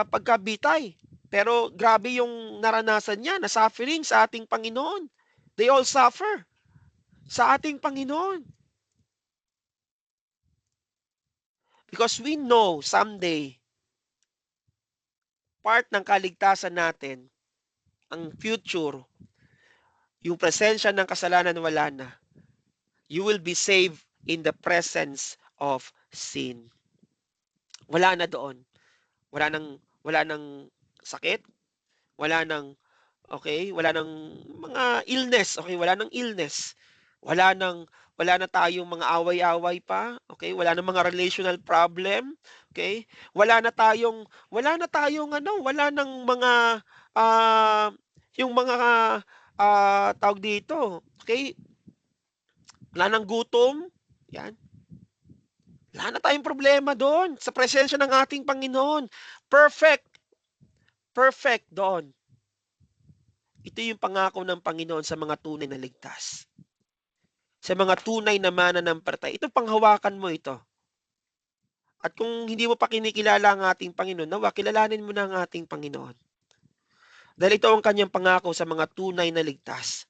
pagkabitay. Pero grabe yung naranasan niya na suffering sa ating Panginoon. They all suffer sa ating Panginoon. Because we know someday, part ng kaligtasan natin, ang future, yung presensya ng kasalanan wala na. You will be saved in the presence of sin. Wala na doon. Wala nang sakit, wala nang mga illness, okay, wala nang illness. Wala na tayong mga away-away pa, okay? Wala nang mga relational problem, okay? Wala nang mga yung mga tawag dito, okay? Wala nang gutom, yan. Wala na tayong problema doon sa presensya ng ating Panginoon. Perfect doon. Ito yung pangako ng Panginoon sa mga tunay na ligtas. Sa mga tunay na mananampalataya. Ito, panghawakan mo ito. At kung hindi mo pa kinikilala ang ating Panginoon, nawa, kilalanin mo na ang ating Panginoon. Dahil ito ang kanyang pangako sa mga tunay na ligtas.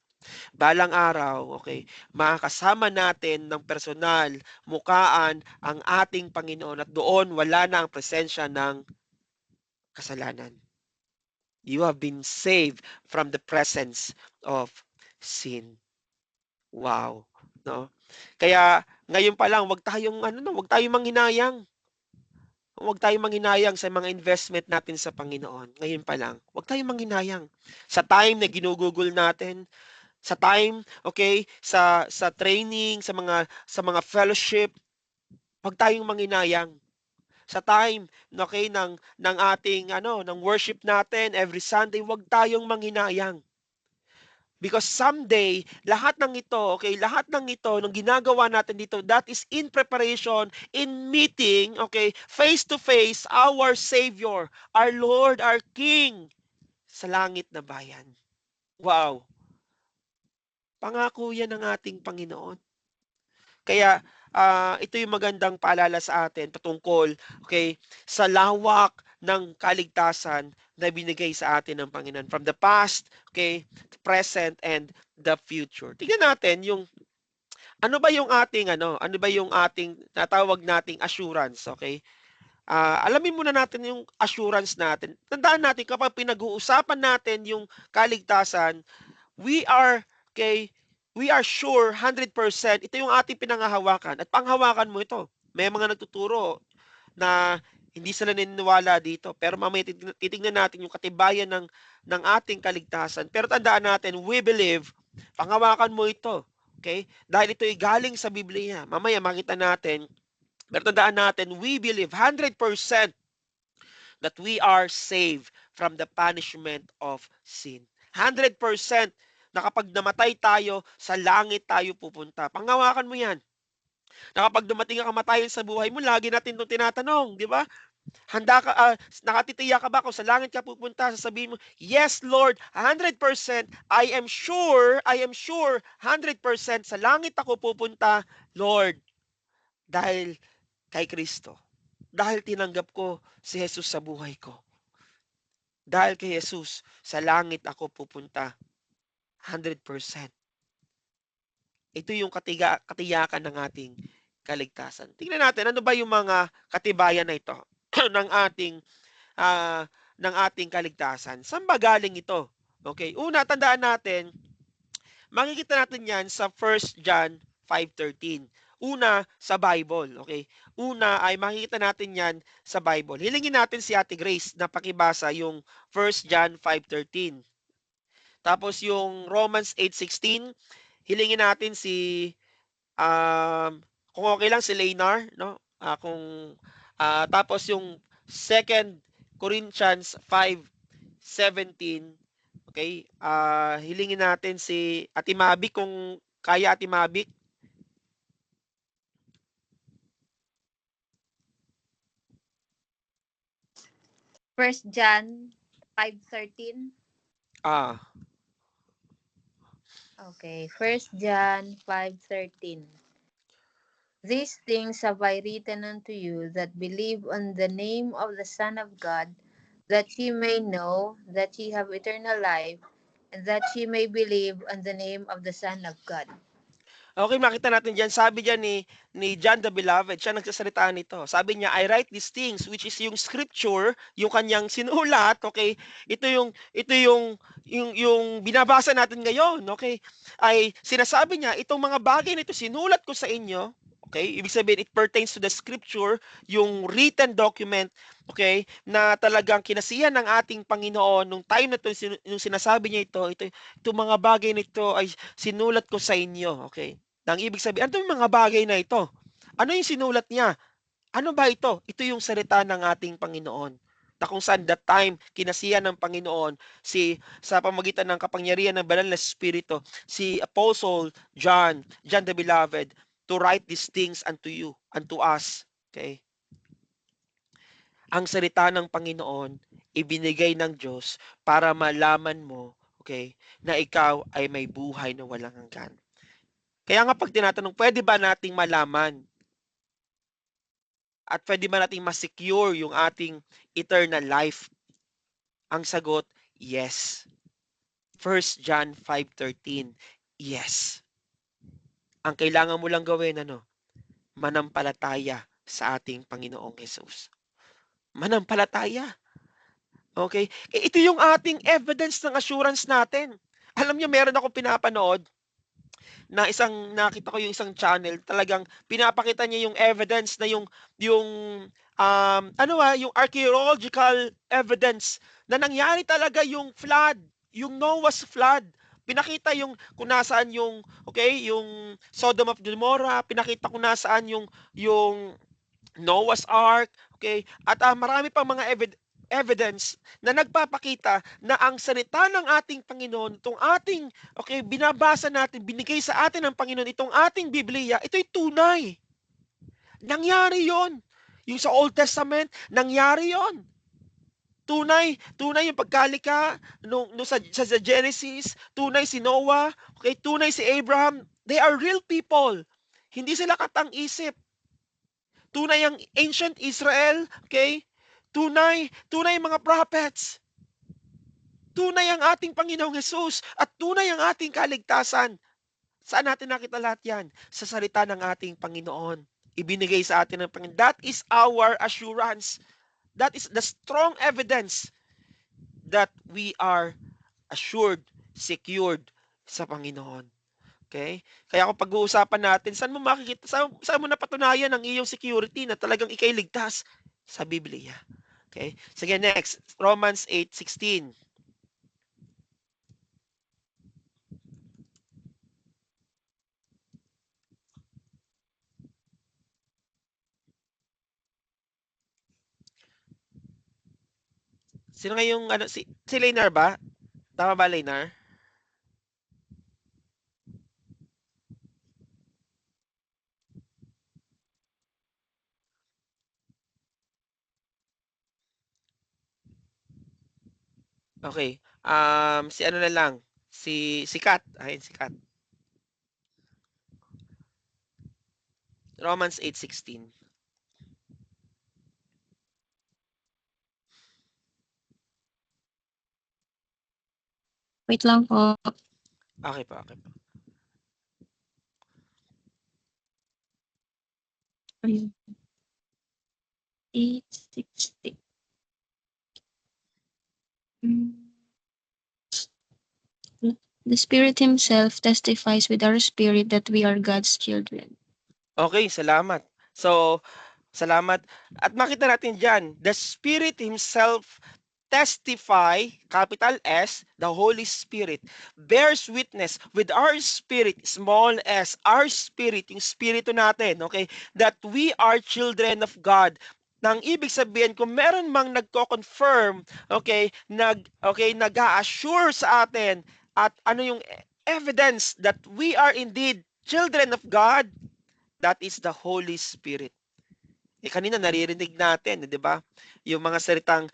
Balang araw, okay, makakasama natin ng personal, mukaan ang ating Panginoon at doon wala na ang presensya ng kasalanan. You have been saved from the presence of sin. Wow, no? Kaya ngayon pa lang, wag tayong manghinayang. Huwag tayong manghinayang sa mga investment natin sa Panginoon. Ngayon pa lang, huwag tayong manghinayang. Sa time na ginugugol natin, sa time, okay, sa training, sa mga fellowship, huwag tayong manghinayang. Sa time, okay, ng ating ng worship natin every Sunday, huwag tayong manghinayang. Because someday, lahat ng ito, ng ginagawa natin dito, that is in preparation, in meeting, okay, face to face, our Savior, our Lord, our King, sa langit na bayan. Wow! Pangako yan ng ating Panginoon. Kaya, ito yung magandang paalala sa atin patungkol, okay, sa lawak ng kaligtasan na binigay sa atin ng Panginoon. From the past, okay, present, and the future. Tingnan natin yung ano ba yung ating natawag nating assurance, okay? Alamin muna natin yung assurance natin. Tandaan natin kapag pinag-uusapan natin yung kaligtasan, we are sure 100% ito yung ating pinanghahawakan at panghawakan mo ito. May mga nagtuturo na hindi sila naniniwala dito. Pero mamaya titignan natin yung katibayan ng ating kaligtasan. Pero tandaan natin, we believe, panghawakan mo ito. Okay? Dahil ito ay galing sa Biblia. Mamaya makita natin. Pero tandaan natin, we believe 100% that we are saved from the punishment of sin. 100% na kapag namatay tayo, sa langit tayo pupunta. Panghawakan mo yan. Na kapag dumating ang kamatayan sa buhay mo, lagi natin itong tinatanong, di ba? Nakatitiyak ka ba kung sa langit ka pupunta, sasabihin mo, "Yes, Lord, 100%, I am sure 100% sa langit ako pupunta, Lord, dahil kay Kristo. Dahil tinanggap ko si Jesus sa buhay ko. Dahil kay Jesus, sa langit ako pupunta, 100%." Ito yung katiyakan ng ating kaligtasan. Tingnan natin, ano ba yung mga katibayan na ito ng ah, ating kaligtasan? Saan ba galing ito? Okay, una, tandaan natin, makikita natin yan sa 1 John 5:13. Una, sa Bible. Okay? Una ay makikita natin yan sa Bible. Hilingin natin si Ate Grace na pakibasa yung 1 John 5:13. Tapos yung Romans 8:16, hilingin natin si kung okay lang si Leynar, no? Tapos yung 2 Corinthians 5:17, okay? Hilingin natin si Ate Mavic kung kaya, Ate Mavic. First John 5:13. Ah, Okay, First John 5:13. These things have I written unto you that believe on the name of the Son of God, that ye may know that ye have eternal life, and that ye may believe on the name of the Son of God. okay, makita natin diyan, sabi diyan ni John the Beloved, siya nagsasalita nito. Sabi niya, "I write these things," which is yung scripture, yung kanyang sinulat, okay? Ito yung binabasa natin ngayon, okay? Ay sinasabi niya, itong mga bagay na ito sinulat ko sa inyo, okay? Ibig sabihin, it pertains to the scripture, yung written document, okay? Na talagang kinasihan ng ating Panginoon nung time na to, yung sinasabi niya itong mga bagay nito ay sinulat ko sa inyo, okay? Nang ibig sabihin, ano yung mga bagay na ito? Ano yung sinulat niya? Ano ba ito? Ito yung salita ng ating Panginoon. Na kung saan that time, kinasihan ng Panginoon sa pamagitan ng kapangyarihan ng banal na Espiritu, si Apostle John the Beloved, to write these things unto you, unto us. Okay? Ang salita ng Panginoon, ibinigay ng Diyos para malaman mo, okay, na ikaw ay may buhay na walang hanggan. Kaya nga pag tinatanong, pwede ba nating malaman at pwede ba nating ma-secure yung ating eternal life? Ang sagot, yes. 1 John 5:13, yes. Ang kailangan mo lang gawin, manampalataya sa ating Panginoong Jesus. Manampalataya. Okay? Ito yung ating evidence ng assurance natin. Alam niyo, meron ako pinapanood na nakita ko yung isang channel, talagang pinapakita niya yung evidence na yung yung archaeological evidence na nangyari talaga yung flood, yung Noah's flood. Pinakita yung kung nasaan yung Sodom of Gomorrah, pinakita kung nasaan yung Noah's Ark, okay? At marami pang mga evidence na nagpapakita na ang salita ng ating Panginoon, itong ating, okay, binabasa natin, binigay sa atin ng Panginoon, itong ating Biblia, ito'y tunay. Nangyari yon. Yung sa Old Testament, nangyari yon. Tunay yung pagkalika nung sa Genesis, tunay si Noah, okay, tunay si Abraham. They are real people. Hindi sila katang-isip. Tunay ang ancient Israel, okay? Tunay ang mga prophets. Tunay ang ating Panginoong Jesus at tunay ang ating kaligtasan. Saan natin nakita lahat yan? Sa salita ng ating Panginoon. Ibinigay sa atin ng Panginoon. That is our assurance. That is the strong evidence that we are assured, secured sa Panginoon. Okay? Kaya kung pag-uusapan natin, saan mo napatunayan ang iyong security na talagang ikay ligtas? Sa Biblia. Okay? Sige, next. Romans 8:16. Sino nga yung, si Leynar ba? Tama ba, Leynar? Okay. Si ano na lang, si Kat. Ayun, si Kat. Romans 8:16. Wait lang po. Okay po, okay po. Ayun. 8:60. The Spirit Himself testifies with our spirit that we are God's children. Okay, salamat. So, salamat. At makita natin dyan, the Spirit Himself testify, capital S, the Holy Spirit, bears witness with our spirit, small s, our spirit, yung spirito natin, okay, that we are children of God. Nang ibig sabihin, kung meron mang nagko-confirm, okay, nag-a-assure sa atin, at ano yung evidence that we are indeed children of God, that is the Holy Spirit. Kanina naririnig natin, 'di ba? Yung mga salitang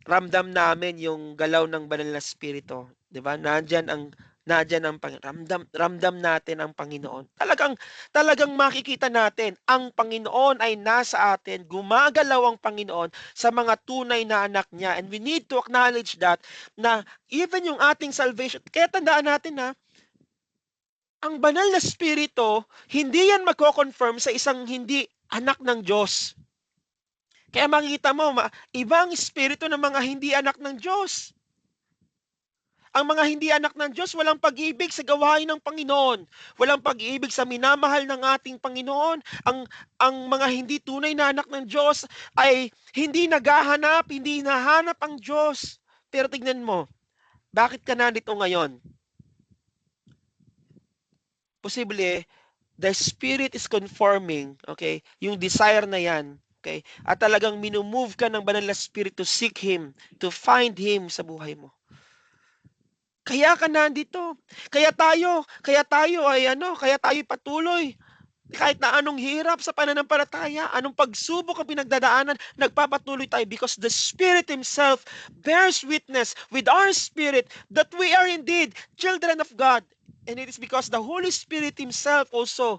ramdam namin yung galaw ng banal na espiritu, 'di ba? Nandiyan ang ramdam natin ang Panginoon. Talagang makikita natin ang Panginoon ay nasa atin, gumagalaw ang Panginoon sa mga tunay na anak niya. And we need to acknowledge that na even yung ating salvation, kaya tandaan natin na ang banal na espiritu, hindi yan magko-confirm sa isang hindi anak ng Diyos. Kaya makikita mo, ibang espiritu ng mga hindi anak ng Diyos. Ang mga hindi anak ng Diyos, walang pag-ibig sa gawain ng Panginoon. Walang pag-ibig sa minamahal ng ating Panginoon. Ang mga hindi tunay na anak ng Diyos ay hindi naghahanap, hindi nahanap ang Diyos. Pero tignan mo, bakit ka nandito ngayon? Posible, the Spirit is conforming, okay, yung desire na yan, okay, at talagang minumove ka ng banal na Spirit to seek Him, to find Him sa buhay mo. Kaya ka nandito. Kaya tayo ay patuloy. Kahit na anong hirap sa pananampalataya, anong pagsubok ang pinagdadaanan, nagpapatuloy tayo because the Spirit Himself bears witness with our spirit that we are indeed children of God. And it is because the Holy Spirit Himself also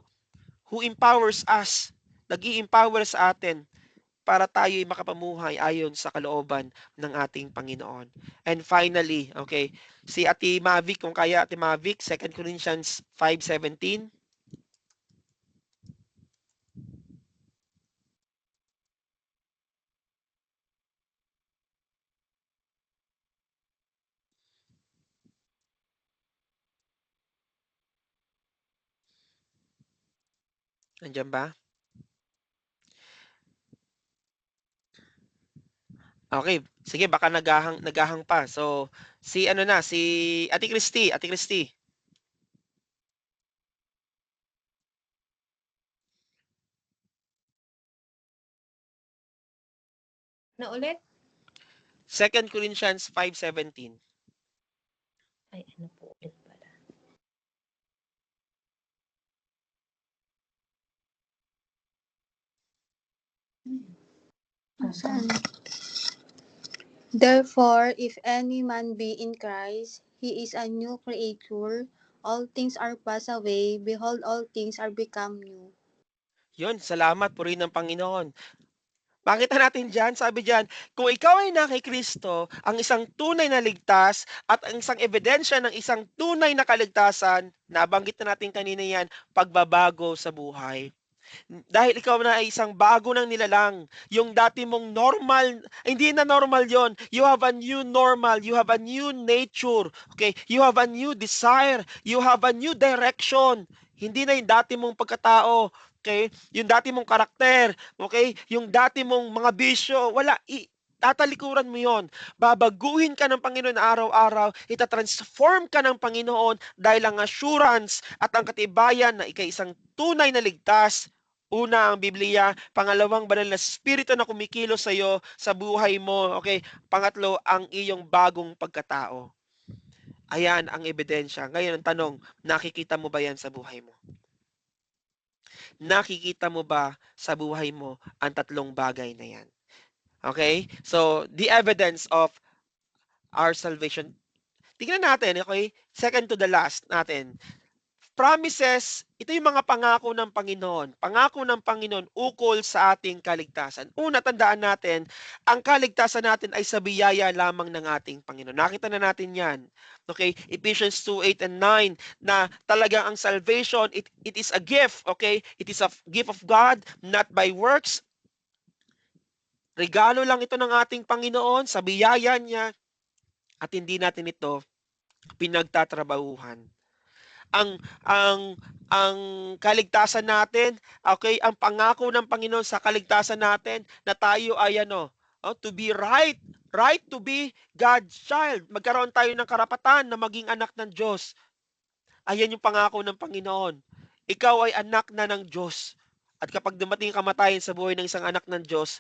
who empowers us, nag-i-empower sa atin para tayo'y makapamuhay ayon sa kalooban ng ating Panginoon. And finally, okay, si Ate Mavic, kung kaya Ate Mavic, 2 Corinthians 5:17. Nandiyan ba? Okay, sige baka naghahang pa. So, si Ate Christy, Ate Christy. Na ulit? 2 Corinthians 5:17. Ay, ano po ulit pala. Saan? Therefore, if any man be in Christ, he is a new creature. All things are passed away. Behold, all things are become new. Yun, salamat, purihin ng Panginoon. Makita natin dyan, sabi dyan, kung ikaw ay na kay Kristo, ang isang tunay na ligtas at ang isang ebidensya ng isang tunay na kaligtasan, nabanggit na natin kanina yan, pagbabago sa buhay. Dahil ikaw na ay isang bago ng nilalang, yung dati mong normal, hindi na normal yon. You have a new normal, you have a new nature, okay? You have a new desire, you have a new direction. Hindi na yung dati mong pagkatao, okay? Yung dati mong karakter, okay? Yung dati mong mga bisyo, wala, tatalikuran mo yon. Babaguhin ka ng Panginoon araw-araw, itatransform ka ng Panginoon dahil ang assurance at ang katibayan na ikay isang tunay na ligtas. Una, ang Biblia. Pangalawang, banal na spirito na kumikilos sa iyo, sa buhay mo. Okay? Pangatlo, ang iyong bagong pagkatao. Ayan ang ebidensya. Ngayon, ang tanong, nakikita mo ba yan sa buhay mo? Nakikita mo ba sa buhay mo ang tatlong bagay na yan? Okay? So, the evidence of our salvation. Tingnan natin, okay? Second to the last natin. Promises, ito yung mga pangako ng Panginoon. Pangako ng Panginoon ukol sa ating kaligtasan. Una, tandaan natin, ang kaligtasan natin ay sa biyaya lamang ng ating Panginoon. Nakita na natin yan. Okay? Ephesians 2:8 and 9 na talagang ang salvation, it is a gift. Okay? It is a gift of God, not by works. Regalo lang ito ng ating Panginoon sa biyaya niya at hindi natin ito pinagtatrabahuhan. Ang kaligtasan natin, okay, ang pangako ng Panginoon sa kaligtasan natin na tayo ay to be right to be God's child. Magkaroon tayo ng karapatan na maging anak ng Diyos. Ayan yung pangako ng Panginoon. Ikaw ay anak na ng Diyos. At kapag dumating ang kamatayan sa buhay ng isang anak ng Diyos,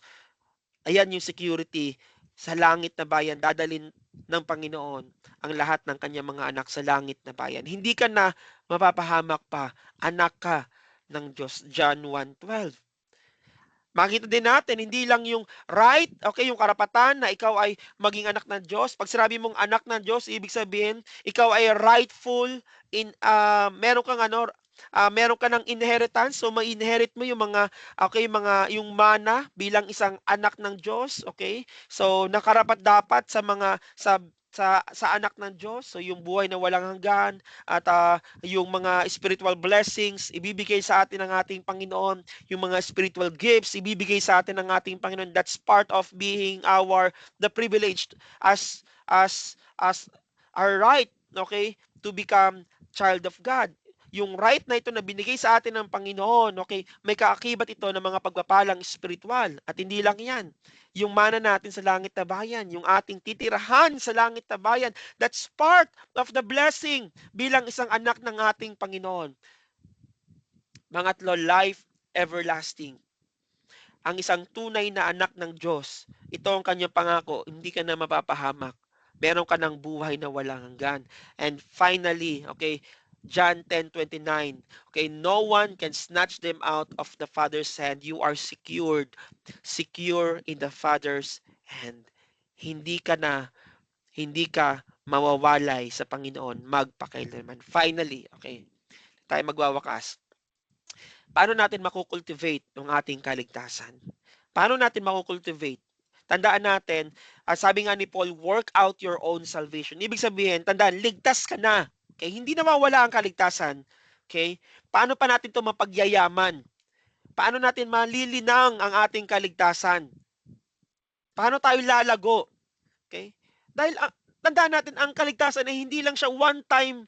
ayan yung security sa langit na bayan. Dadalin ng Panginoon ang lahat ng kanyang mga anak sa langit na bayan. Hindi ka na mapapahamak pa. Anak ka ng Diyos. John 1:12. Makita din natin, hindi lang yung right, okay, yung karapatan na ikaw ay maging anak ng Diyos. Pag sinabi mong anak ng Diyos, ibig sabihin, ikaw ay rightful in meron kang meron ka ng inheritance, so ma-inherit mo yung yung mana bilang isang anak ng Diyos, okay? So nakarapat dapat sa anak ng Diyos, so yung buhay na walang hanggan at yung mga spiritual blessings ibibigay sa atin ng ating Panginoon, yung mga spiritual gifts ibibigay sa atin ng ating Panginoon. That's part of being the privileged as our right, okay, to become child of God. Yung right na ito na binigay sa atin ng Panginoon, okay, may kaakibat ito ng mga pagpapalang spiritual. At hindi lang yan. Yung mana natin sa langit na bayan, yung ating titirahan sa langit na bayan, that's part of the blessing bilang isang anak ng ating Panginoon. Mangatlo, life everlasting. Ang isang tunay na anak ng Diyos, ito ang kanyang pangako, hindi ka na mapapahamak. Meron ka ng buhay na walang hanggan. And finally, okay, John 10:29. Okay, no one can snatch them out of the Father's hand. You are secure in the Father's hand. Hindi ka mawawalay sa Panginoon magpakailanman. Finally, okay, tayo magwawakas. Paano natin makukultivate yung ating kaligtasan? Paano natin makukultivate? Tandaan natin, sabi nga ni Paul, work out your own salvation. Ibig sabihin, tandaan, ligtas ka na. Okay? Hindi na mawala ang kaligtasan. Okay? Paano pa natin ito mapagyayaman? Paano natin malilinang ang ating kaligtasan? Paano tayo lalago? Okay? Dahil tandaan natin, ang kaligtasan ay hindi lang siya one time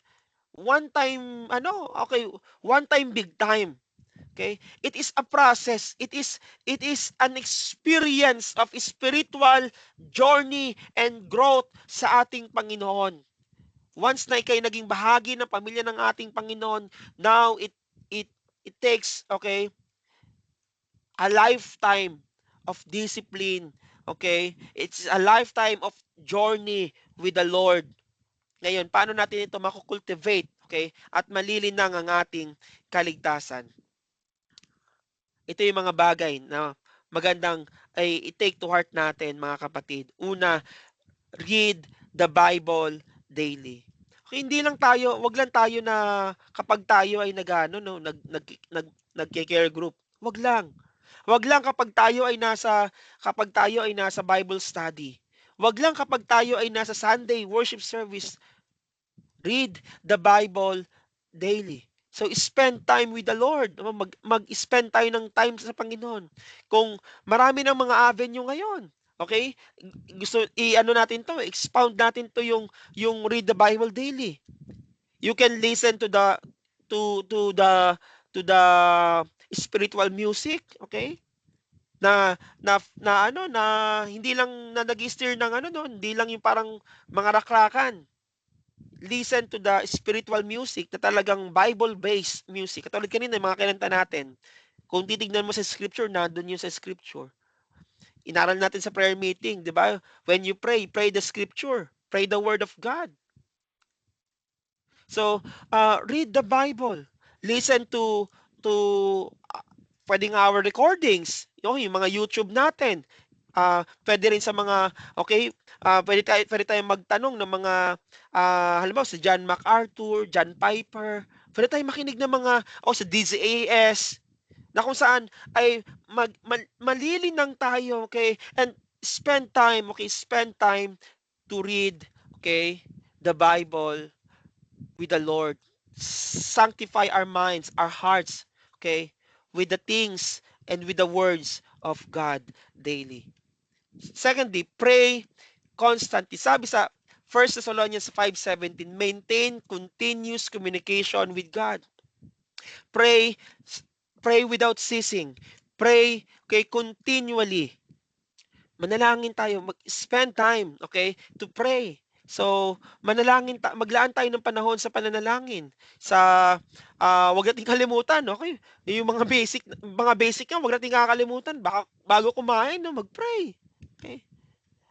big time. Okay? It is a process. It is an experience of spiritual journey and growth sa ating Panginoon. Once na ikay naging bahagi ng pamilya ng ating Panginoon, now it takes, okay, a lifetime of discipline, okay? It's a lifetime of journey with the Lord. Ngayon, paano natin ito makukultivate, okay? At malilinang ang ating kaligtasan. Ito yung mga bagay na magandang ay i-take to heart natin, mga kapatid. Una, read the Bible daily. Okay, hindi lang tayo, wag lang tayo na kapag tayo ay nagke-care group. Wag lang. Wag lang kapag tayo ay nasa Bible study. Wag lang kapag tayo ay nasa Sunday worship service. Read the Bible daily. So spend time with the Lord. Mag-spend tayo ng time sa Panginoon. Kung marami ng mga avenue ngayon, okay? Gusto natin to, expound natin to yung read the Bible daily. You can listen to the spiritual music, okay? Na hindi lang na nag-steer ng hindi lang yung parang mga rakrakan. Listen to the spiritual music na talagang Bible-based music. Katulad kanina, mga kinanta natin. Kung titignan mo sa scripture, nandun yun sa scripture. Inaral natin sa prayer meeting, di ba? When you pray the scripture. Pray the word of God. So, read the Bible. Listen to pwedeng our recordings. Yung mga YouTube natin. Pwede rin sa mga, okay, pwede tayong magtanong ng mga, halimbawa sa John MacArthur, John Piper, pwede tayong makinig ng mga, o sa DZAS, na kung saan ay malilinang tayo, okay, and spend time, to read, okay, the Bible with the Lord. Sanctify our minds, our hearts, okay, with the things and with the words of God daily. Secondly, pray constantly. Sabi sa 1 Thessalonians 5:17, maintain continuous communication with God. Pray, pray without ceasing. Pray, okay, continually. Manalangin tayo, spend time, okay, to pray. So, maglaan tayo ng panahon sa pananalangin. Sa wag nating kalimutan, okay? Yung mga basic nga, wag nating kakalimutan. Baka bago kumain, no, mag-pray. Okay?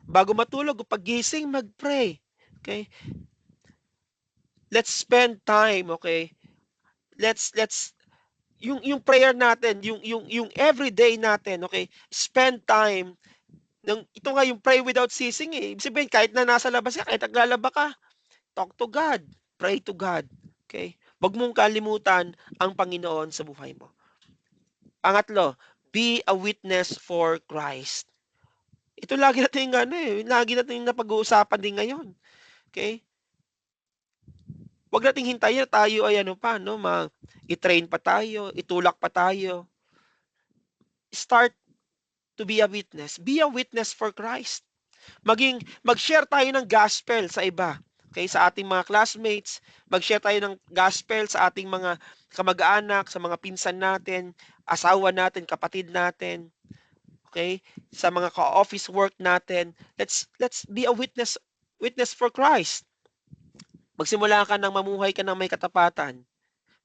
Bago matulog o paggising, mag-pray. Okay? Let's spend time, okay? Let's yung prayer natin, yung everyday natin, okay? Spend time. Ito nga yung pray without ceasing eh. Ibig sabihin, kahit na nasa labas ka, kahit naglalaba ka, talk to God. Pray to God. Okay? Huwag mong kalimutan ang Panginoon sa buhay mo. Pangatlo, be a witness for Christ. Ito lagi natin lagi natin napag-uusapan din ngayon. Okay? Huwag nating hintayin na tayo ay i-train pa tayo, itulak pa tayo. Start to be a witness. Be a witness for Christ. Mag-share tayo ng gospel sa iba. Okay, sa ating mga classmates, mag-share tayo ng gospel sa ating mga kamag-anak, sa mga pinsan natin, asawa natin, kapatid natin. Okay? Sa mga ka-office work natin, let's be a witness for Christ. Magsimula ka ng mamuhay ka ng may katapatan.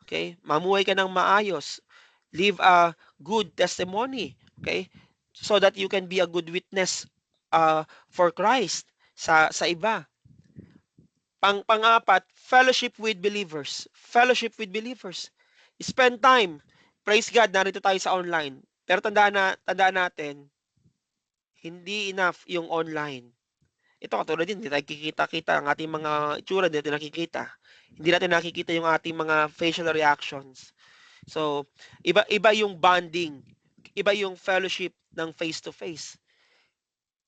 Okay? Mamuhay ka ng maayos. Live a good testimony. Okay? So that you can be a good witness for Christ sa iba. Pang-apat, fellowship with believers. Fellowship with believers. Spend time. Praise God, narito tayo sa online. Pero tandaan natin, hindi enough yung online. Ito katulad din, hindi tayo kikita-kita ang ating mga itsura, hindi natin nakikita. Hindi natin nakikita yung ating mga facial reactions. So, iba yung bonding. Iba yung fellowship ng face-to-face.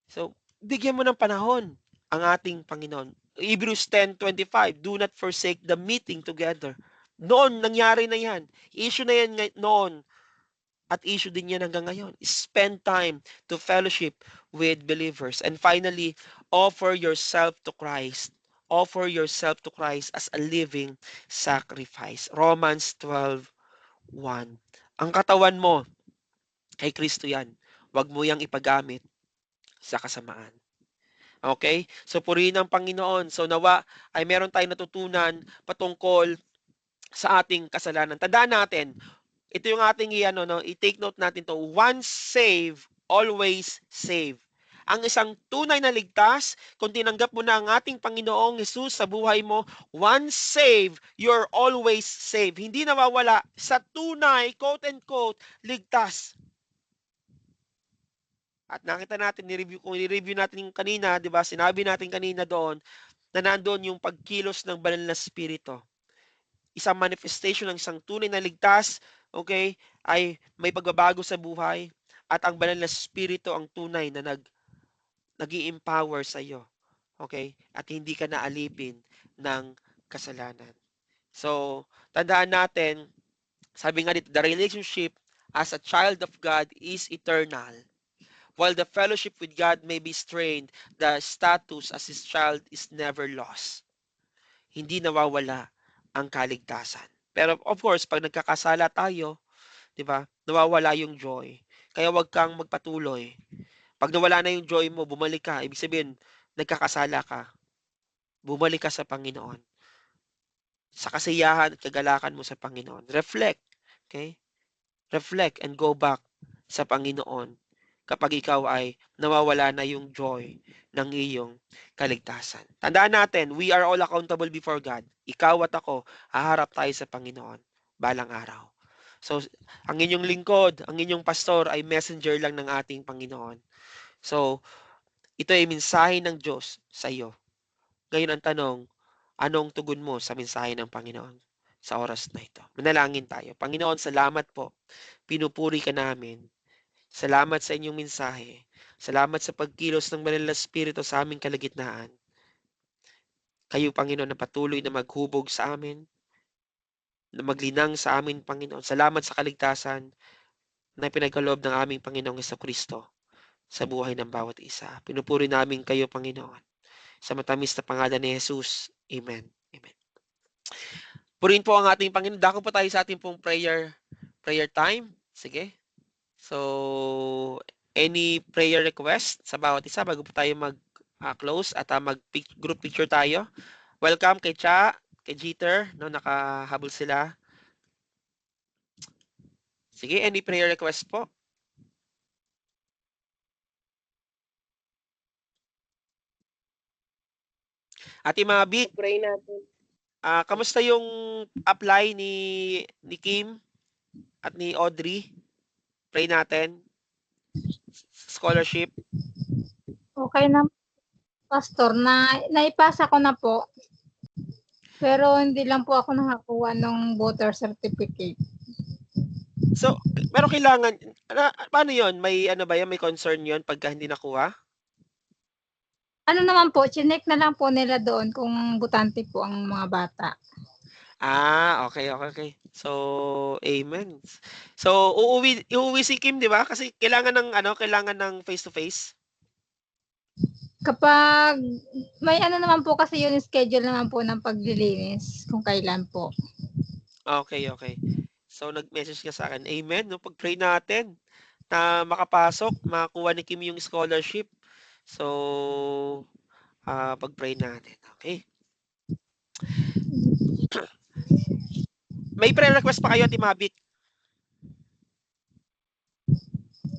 So, bigyan mo ng panahon ang ating Panginoon. Hebrews 10:25, do not forsake the meeting together. Noon, nangyari na yan. Issue na yan noon. At issue din yan hanggang ngayon. Spend time to fellowship with believers. And finally, offer yourself to Christ. Offer yourself to Christ as a living sacrifice. Romans 12:1. Ang katawan mo, kay Kristo yan. Huwag mo yang ipagamit sa kasamaan. Okay? So, purihin ang Panginoon. So, nawa ay meron tayong natutunan patungkol sa ating kasalanan. Tandaan natin, ito yung ating i-take note natin to. Once saved, always save. Ang isang tunay na ligtas, kung tinanggap mo na ang ating Panginoong Jesus sa buhay mo, once saved, you're always saved. Hindi nawawala sa tunay, quote-unquote, ligtas. At nakita natin, ni-review natin yung kanina, di ba? Sinabi natin kanina doon na nandoon yung pagkilos ng banal na spirito. Isang manifestation ng isang tunay na ligtas, okay, ay may pagbabago sa buhay at ang banal na spirito ang tunay na nag-i-empower sa iyo. Okay? At hindi ka naalipin ng kasalanan. So, tandaan natin, sabi nga dito, the relationship as a child of God is eternal. While the fellowship with God may be strained, the status as His child is never lost. Hindi nawawala ang kaligtasan. Pero of course, pag nagkakasala tayo, 'di ba? Nawawala yung joy. Kaya wag kang magpatuloy. Pag nawala na yung joy mo, bumalik ka. Ibig sabihin, nagkakasala ka. Bumalik ka sa Panginoon. Sa kasiyahan at kagalakan mo sa Panginoon. Reflect. Okay? Reflect and go back sa Panginoon kapag ikaw ay nawawala na yung joy ng iyong kaligtasan. Tandaan natin, we are all accountable before God. Ikaw at ako, haharap tayo sa Panginoon balang araw. So, ang inyong lingkod, ang inyong pastor ay messenger lang ng ating Panginoon. So, ito ay mensahe ng Diyos sa iyo. Ngayon ang tanong, anong tugon mo sa mensahe ng Panginoon sa oras na ito? Manalangin tayo. Panginoon, salamat po. Pinupuri ka namin. Salamat sa inyong mensahe. Salamat sa pagkilos ng Banal na Espiritu sa aming kalagitnaan. Kayo, Panginoon, na patuloy na maghubog sa amin, na maglinang sa amin, Panginoon. Salamat sa kaligtasan na pinagkaloob ng aming Panginoong Kristo sa buhay ng bawat isa. Pinupuri namin kayo, Panginoon. Sa matamis na pangalan ni Jesus. Amen. Amen. Purihin po ang ating Panginoon. Dako po tayo sa ating pong prayer time. Sige. So, any prayer request sa bawat isa bago po tayo mag-close at mag-group picture tayo. Welcome kay Cha, kay Jeter, no, nakahabol sila. Sige, any prayer request po? Ating mga big, Pray natin. kamusta yung apply ni Kim at ni Audrey? Pray natin. Scholarship. Okay na, Pastor. Naipasa ko na po. Pero hindi lang po ako nakakuha ng voter certificate. So, pero kailangan, paano yon? May ano ba yan? May concern yon pagka hindi nakuha? Ano naman po, chinek na lang po nila doon kung butante po ang mga bata. Okay. So, amen. So, uuwi si Kim, di ba? Kasi kailangan ng face-to-face. Kapag may ano naman po kasi yun, schedule naman po ng paglilinis kung kailan po. Okay. So, nag-message ka sa akin. Amen. No, pag-pray natin na makapasok, makakuha ni Kim yung scholarship. So, pag-pray natin. Okay. May prayer request pa kayo, Timabit?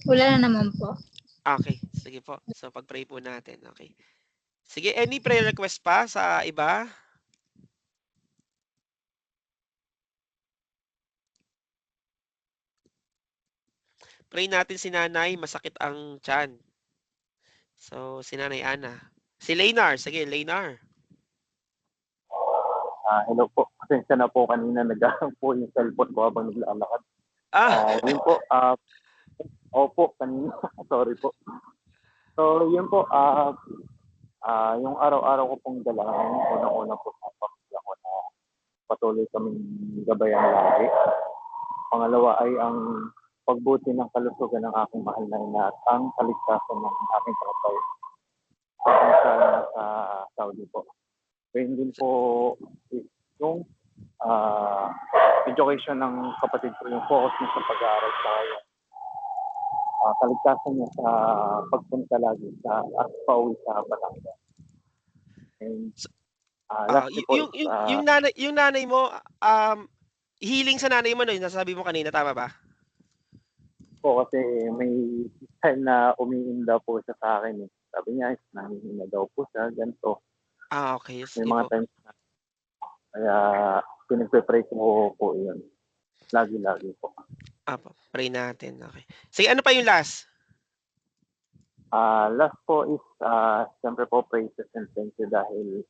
Wala na naman po. Okay. Sige po. So, pag-pray po natin. Okay. Sige, any prayer request pa sa iba? Pray natin si Nanay, masakit ang tiyan. So, si Nanay Ana. Si Leynar, sige, Leynar. Hello po. Pasensya na po kanina nag-aang po yung cellphone ko habang naglalakad. Yun po. Opo, kanina. Sorry po. So, yun po. Yung araw-araw ko pong dalangin, unang-una po sa pamilya ko na patuloy kaming gabayan lagi. Pangalawa ay ang pagbuti ng kalusugan ng aking mahal na ina at ang kaligtasan ng aking tatay sa Saudi po. Ngayon din po yung education ng kapatid ko, yung focus niya sa pag-aaral sa kaligtasan niya sa pagpunta lagi sa at pauwi sa Batangas. And lastly po, yung nanay mo, healing sa nanay mo, no, yung nasabi mo kanina, tama ba? po kasi may time na umiinda po siya sa akin. Sabi niya, nangihinga daw po siya, ganito. Okay. May mga times na kaya pinagpe-pray ko po yun. Lagi-lagi po. Pray natin. Okay. Sige, ano pa yung last? Last po is, siyempre po, praises and thank you dahil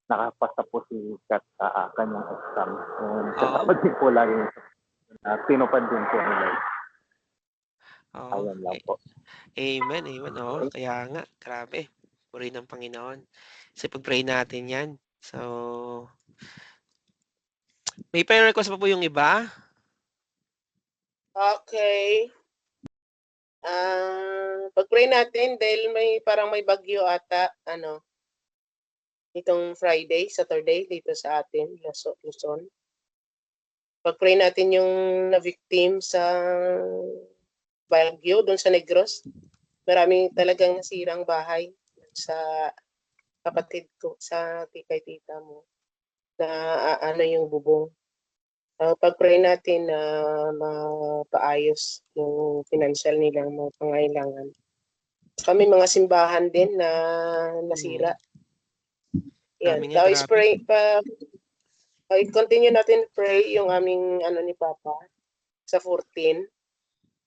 nakapasa po si Kat sa kanyang exam. And kasama din po lagi tinupad din po nila. Ayan lang po. Amen. Kaya nga, grabe. Puri ng Panginoon. Kasi pag-pray natin yan. So, may prayer request pa po yung iba? Okay. Pag-pray natin dahil parang may bagyo ata, itong Saturday dito sa atin, Luzon. Pag-pray natin yung na-victim sa bagyo doon sa Negros. Marami talagang nasirang bahay sa kapatid ko, sa tita mo, na yung bubong. Pag-pray natin na mapaayos yung financial nilang mga pangailangan. Kami mga simbahan din na nasira. Yan. Tapos pray continue natin pray yung aming ni Papa sa 14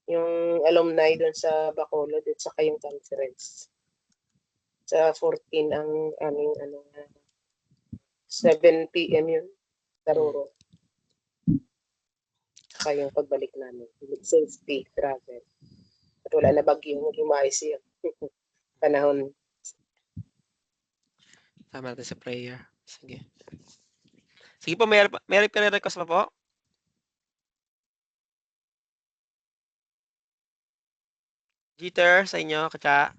yung alumni doon sa Bacolod at saka yung conference. Sa 14 ang aming 7 p.m. yun, Taruro. Saka yung pagbalik namin. Safety, travel. At wala na bagyo, maging maayos yung panahon. Tama natin sa prayer. Sige. Sige po, may request pa po? Jeter, sa inyo, Katsa?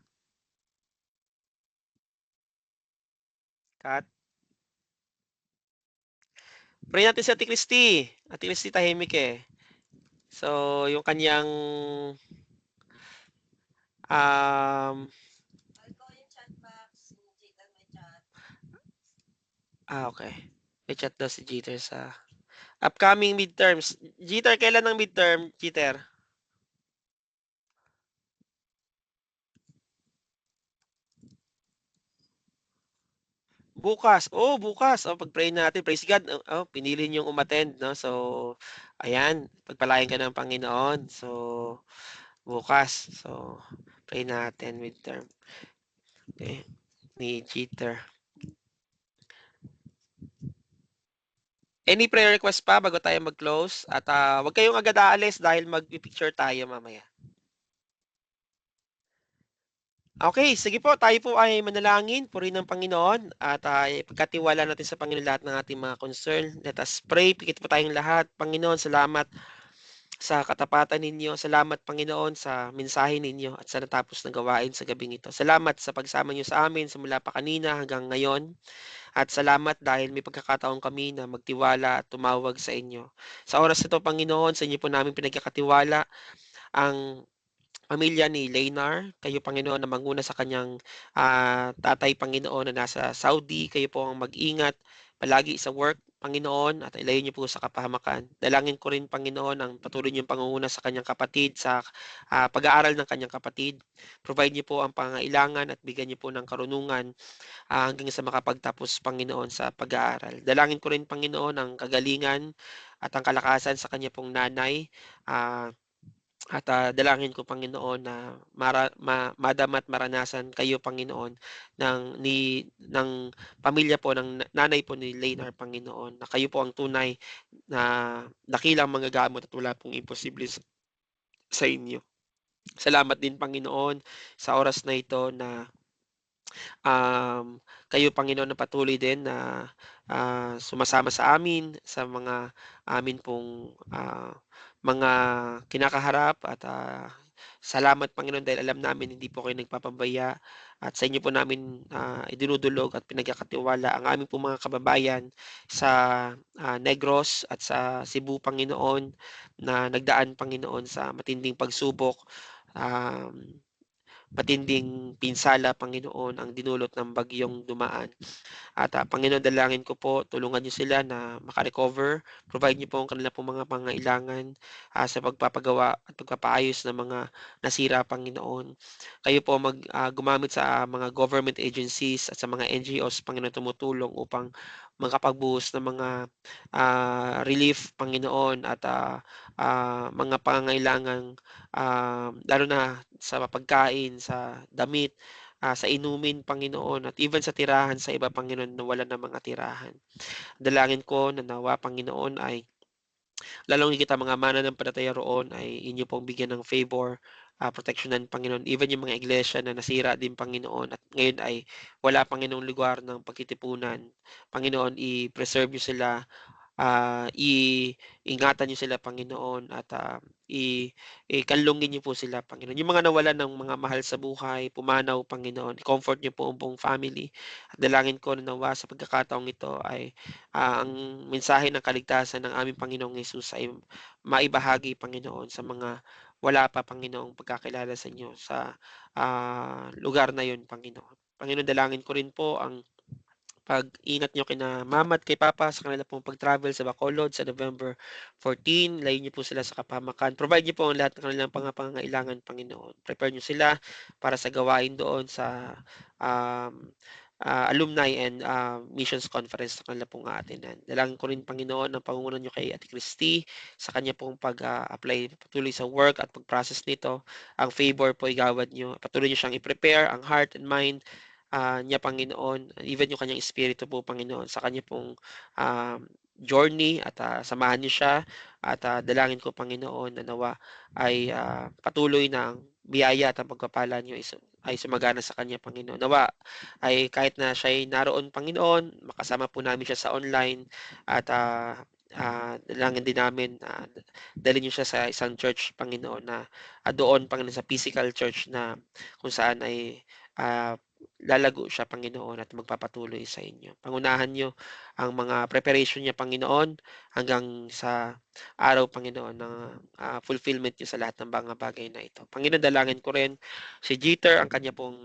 Kat? Pray natin si Ate Christy. Ate Christy tahimik eh. So, yung kanyang okay. May chat daw si Jeter sa upcoming midterms. Jeter, kailan ang midterm, Jeter? Bukas. Oh, bukas. Oh, pag-pray natin. Praise God. Oh, pinili niyong umattend, no? So, ayan, pagpalain ka ng Panginoon. So, bukas. So, pray natin midterm. Okay. Ni Jeter. Any prayer request pa bago tayo mag-close? At wag kayong agad aalis dahil mag-picture tayo mamaya. Okay, sige po, tayo po ay manalangin, purihin ng Panginoon at pagkatiwala natin sa Panginoon lahat ng ating mga concern. Let us pray, pikit po tayong lahat. Panginoon, salamat sa katapatan ninyo. Salamat, Panginoon, sa mensahe ninyo at sa natapos na gawain sa gabing ito. Salamat sa pagsama nyo sa amin simula pa kanina hanggang ngayon. At salamat dahil may pagkakataon kami na magtiwala at tumawag sa inyo. Sa oras ito, Panginoon, sa inyo po namin pinagkakatiwala ang pamilya ni Leynar, kayo Panginoon na manguna sa kanyang tatay Panginoon na nasa Saudi, kayo po ang mag-ingat palagi sa work Panginoon at ilayo niyo po sa kapahamakan. Dalangin ko rin Panginoon ang patuloy niyong pangunguna sa kanyang kapatid sa pag-aaral ng kanyang kapatid. Provide niyo po ang pangailangan at bigyan niyo po ng karunungan hanggang sa makapagtapos Panginoon sa pag-aaral. Dalangin ko rin Panginoon ang kagalingan at ang kalakasan sa kanya pong nanay. At dalangin ko Panginoon na madama at maranasan kayo Panginoon ng pamilya po ng nanay po ni Leynar Panginoon na kayo po ang tunay na dakilang manggagamot at wala pong imposible sa inyo. Salamat din Panginoon sa oras na ito na kayo Panginoon na patuloy din na sumasama sa amin sa mga amin pong mga kinakaharap at salamat Panginoon dahil alam namin hindi po kayo nagpapabaya at sa inyo po namin idinudulog at pinagkakatiwala ang aming pong mga kababayan sa Negros at sa Cebu Panginoon na nagdaan Panginoon sa matinding pagsubok, matinding pinsala Panginoon ang dinulot ng bagyong dumaan. At Panginoon, dalangin ko po, tulungan niyo sila na makarecover. Provide niyo po ang kanila pong mga pangailangan sa pagpapagawa at pagpapaayos ng mga nasira, Panginoon. Kayo po gumamit sa mga government agencies at sa mga NGOs, Panginoon, tumutulong upang makapagbuhos ng mga relief, Panginoon, at mga pangailangan, lalo na sa pagkain, sa damit, sa inumin, Panginoon, at even sa tirahan sa iba, Panginoon, na wala ng mga tirahan. Dalangin ko na nawa, Panginoon, ay lalong higit ang mga mananampalataya roon ay inyo pong bigyan ng favor, proteksyonan, Panginoon. Even yung mga iglesia na nasira din, Panginoon, at ngayon ay wala, Panginoong lugar ng pagtitipunan. Panginoon, i-preserve nyo sila, iingatan niyo sila Panginoon at ikanlungin niyo po sila Panginoon. Yung mga nawalan ng mga mahal sa buhay, pumanaw Panginoon, comfort niyo po ang buong family. At dalangin ko na nawa sa pagkakataong ito ay ang mensahe ng kaligtasan ng aming Panginoong Hesus ay maibahagi Panginoon sa mga wala pa Panginoong pagkakilala sa inyo sa lugar na yun Panginoon. Panginoon, dalangin ko rin po ang pag-ingat nyo kina mama at kay papa sa kanila pong pag-travel sa Bacolod sa November 14. Layo nyo po sila sa kapahamakan. Provide nyo po ang lahat ng kanilang pangangailangan, Panginoon. Prepare nyo sila para sa gawain doon sa alumni and missions conference na kanila pong aatinan. Dalangin ko rin, Panginoon, ang pangunguna niyo kay Ate Christy sa kanya pong pag-apply patuloy sa work at pag-process nito. Ang favor po igawad niyo. Patuloy niyo siyang i-prepare ang heart and mind niya, Panginoon. Even yung kanyang espiritu po, Panginoon, sa kanya pong journey at samahan niyo siya at dalangin ko, Panginoon, na nawa ay patuloy na ang biyaya at ang pagpapala niyo ay sumagana sa kanya, Panginoon. Nawa ay kahit na siya ay naroon, Panginoon, makasama po namin siya sa online at dalangin din namin dalhin niyo siya sa isang church, Panginoon, na doon, Panginoon, sa physical church na kung saan ay lalago siya, Panginoon, at magpapatuloy sa inyo. Pangunahan niyo ang mga preparation niya, Panginoon, hanggang sa araw, Panginoon, ng fulfillment niyo sa lahat ng mga bagay na ito. Panginoon, dalangin ko rin si Jeter, ang kanya pong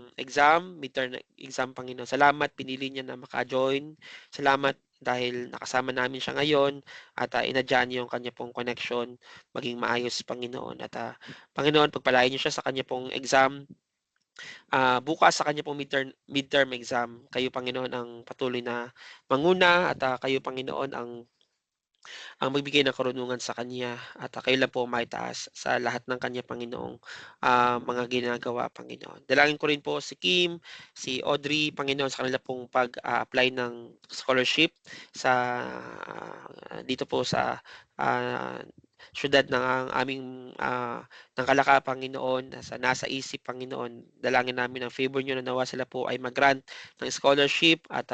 midterm exam, Panginoon. Salamat, pinili niya na maka-join. Salamat dahil nakasama namin siya ngayon at inadyan niyo yung kanya pong connection maging maayos, Panginoon. At Panginoon, pagpalain niyo siya sa kanya pong exam. Bukas sa kanya pong midterm exam, kayo, Panginoon, ang patuloy na manguna at kayo, Panginoon, ang magbigay ng karunungan sa kanya at kayo lang po maitaas sa lahat ng kanya, Panginoong mga ginagawa, Panginoon. Dalangin ko rin po si Kim, si Audrey, Panginoon, sa kanila pong pag-apply ng scholarship sa dito po sa syudad ng aming ng Kalaka, Panginoon, nasa isip, Panginoon. Dalangin namin ang favor niyo na nawa sila po ay mag-grant ng scholarship at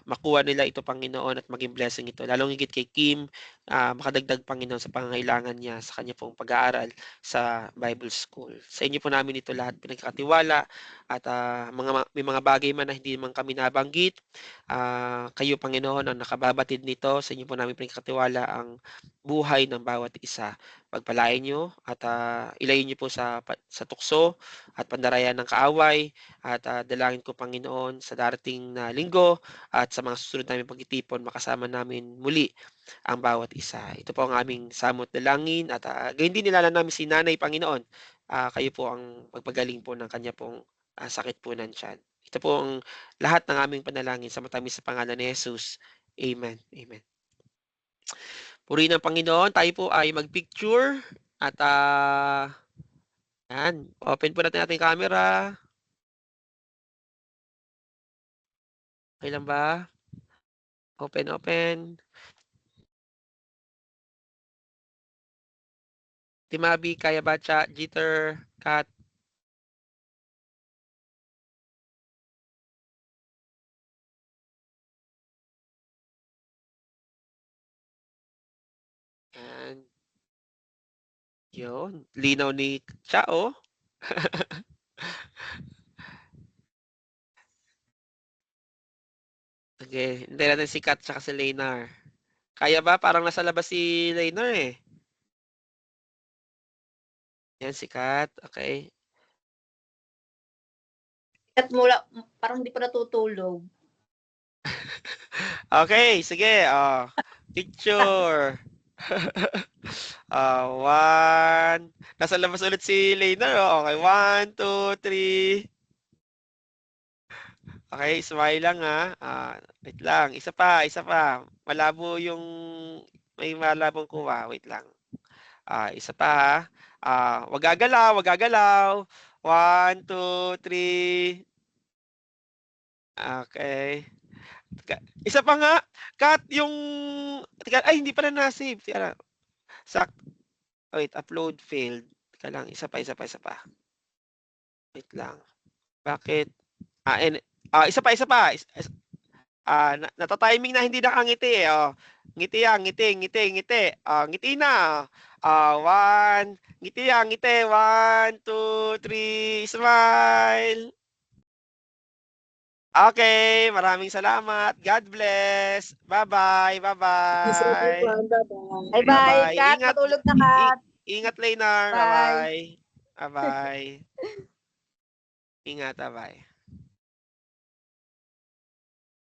makuha nila ito, Panginoon, at maging blessing ito. Lalong higit kay Kim, makadagdag, Panginoon, sa pangangailangan niya sa kanya pong pag-aaral sa Bible School. Sa inyo po namin ito lahat pinagkakatiwala at may mga bagay man na hindi man kami nabanggit, kayo, Panginoon, ang nakababatid nito. Sa inyo po namin pinagkakatiwala ang buhay ng bawat isa. Pagpalain niyo at ilayin niyo po sa tukso at pandarayan ng kaaway at dalangin ko, Panginoon, sa darating na linggo at sa mga susunod namin pagtitipon, makasama namin muli ang bawat isa. Ito po ang aming samot dalangin at gayon din nilala namin si Nanay, Panginoon. Kayo po ang magpagaling po ng kanya pong sakit po ng tiyan. Ito po ang lahat ng aming panalangin sa matamis sa pangalan ni Jesus. Amen. Amen. Purihin ng Panginoon. Tayo po ay magpicture at yan. Open po natin ating camera. Okay lang ba? Open, open. Timabi, Kaya Bacha, Jeter, Kat. Yan. Yun. Linaw ni Chao. Okay. Hindi natin si Kat tsaka si Leynar. Kaya ba? Parang nasa labas si Leynar eh. Yan si Kat. Okay. At mula, parang hindi pa natutulog. Okay. Sige. Picture. One. Nasa labas ulit si Leynar. Okay. 1, 2, 3. Okay, smile lang ha. Wait lang. Isa pa. Malabo yung may malabong kuha. Wait lang. Isa pa ha. Wag gagalaw. 1, 2, 3. Okay. Isa pa nga. Cut yung ay, hindi pa na na-save. Wait, upload failed. Teka lang, isa pa. Wait lang. Bakit? Isa pa. Nata-timing na hindi nakangiti eh. Ngiti yan, ngiti. Ngiti na. 1. Ngiti yan, ngiti. 1, 2, 3. Smile. Okay, maraming salamat. God bless. Bye-bye. Bye-bye. Bye-bye. Kat, Ingat. matulog na, Kat. Ingat, Leynar. Bye. Bye-bye. Ingat, bye.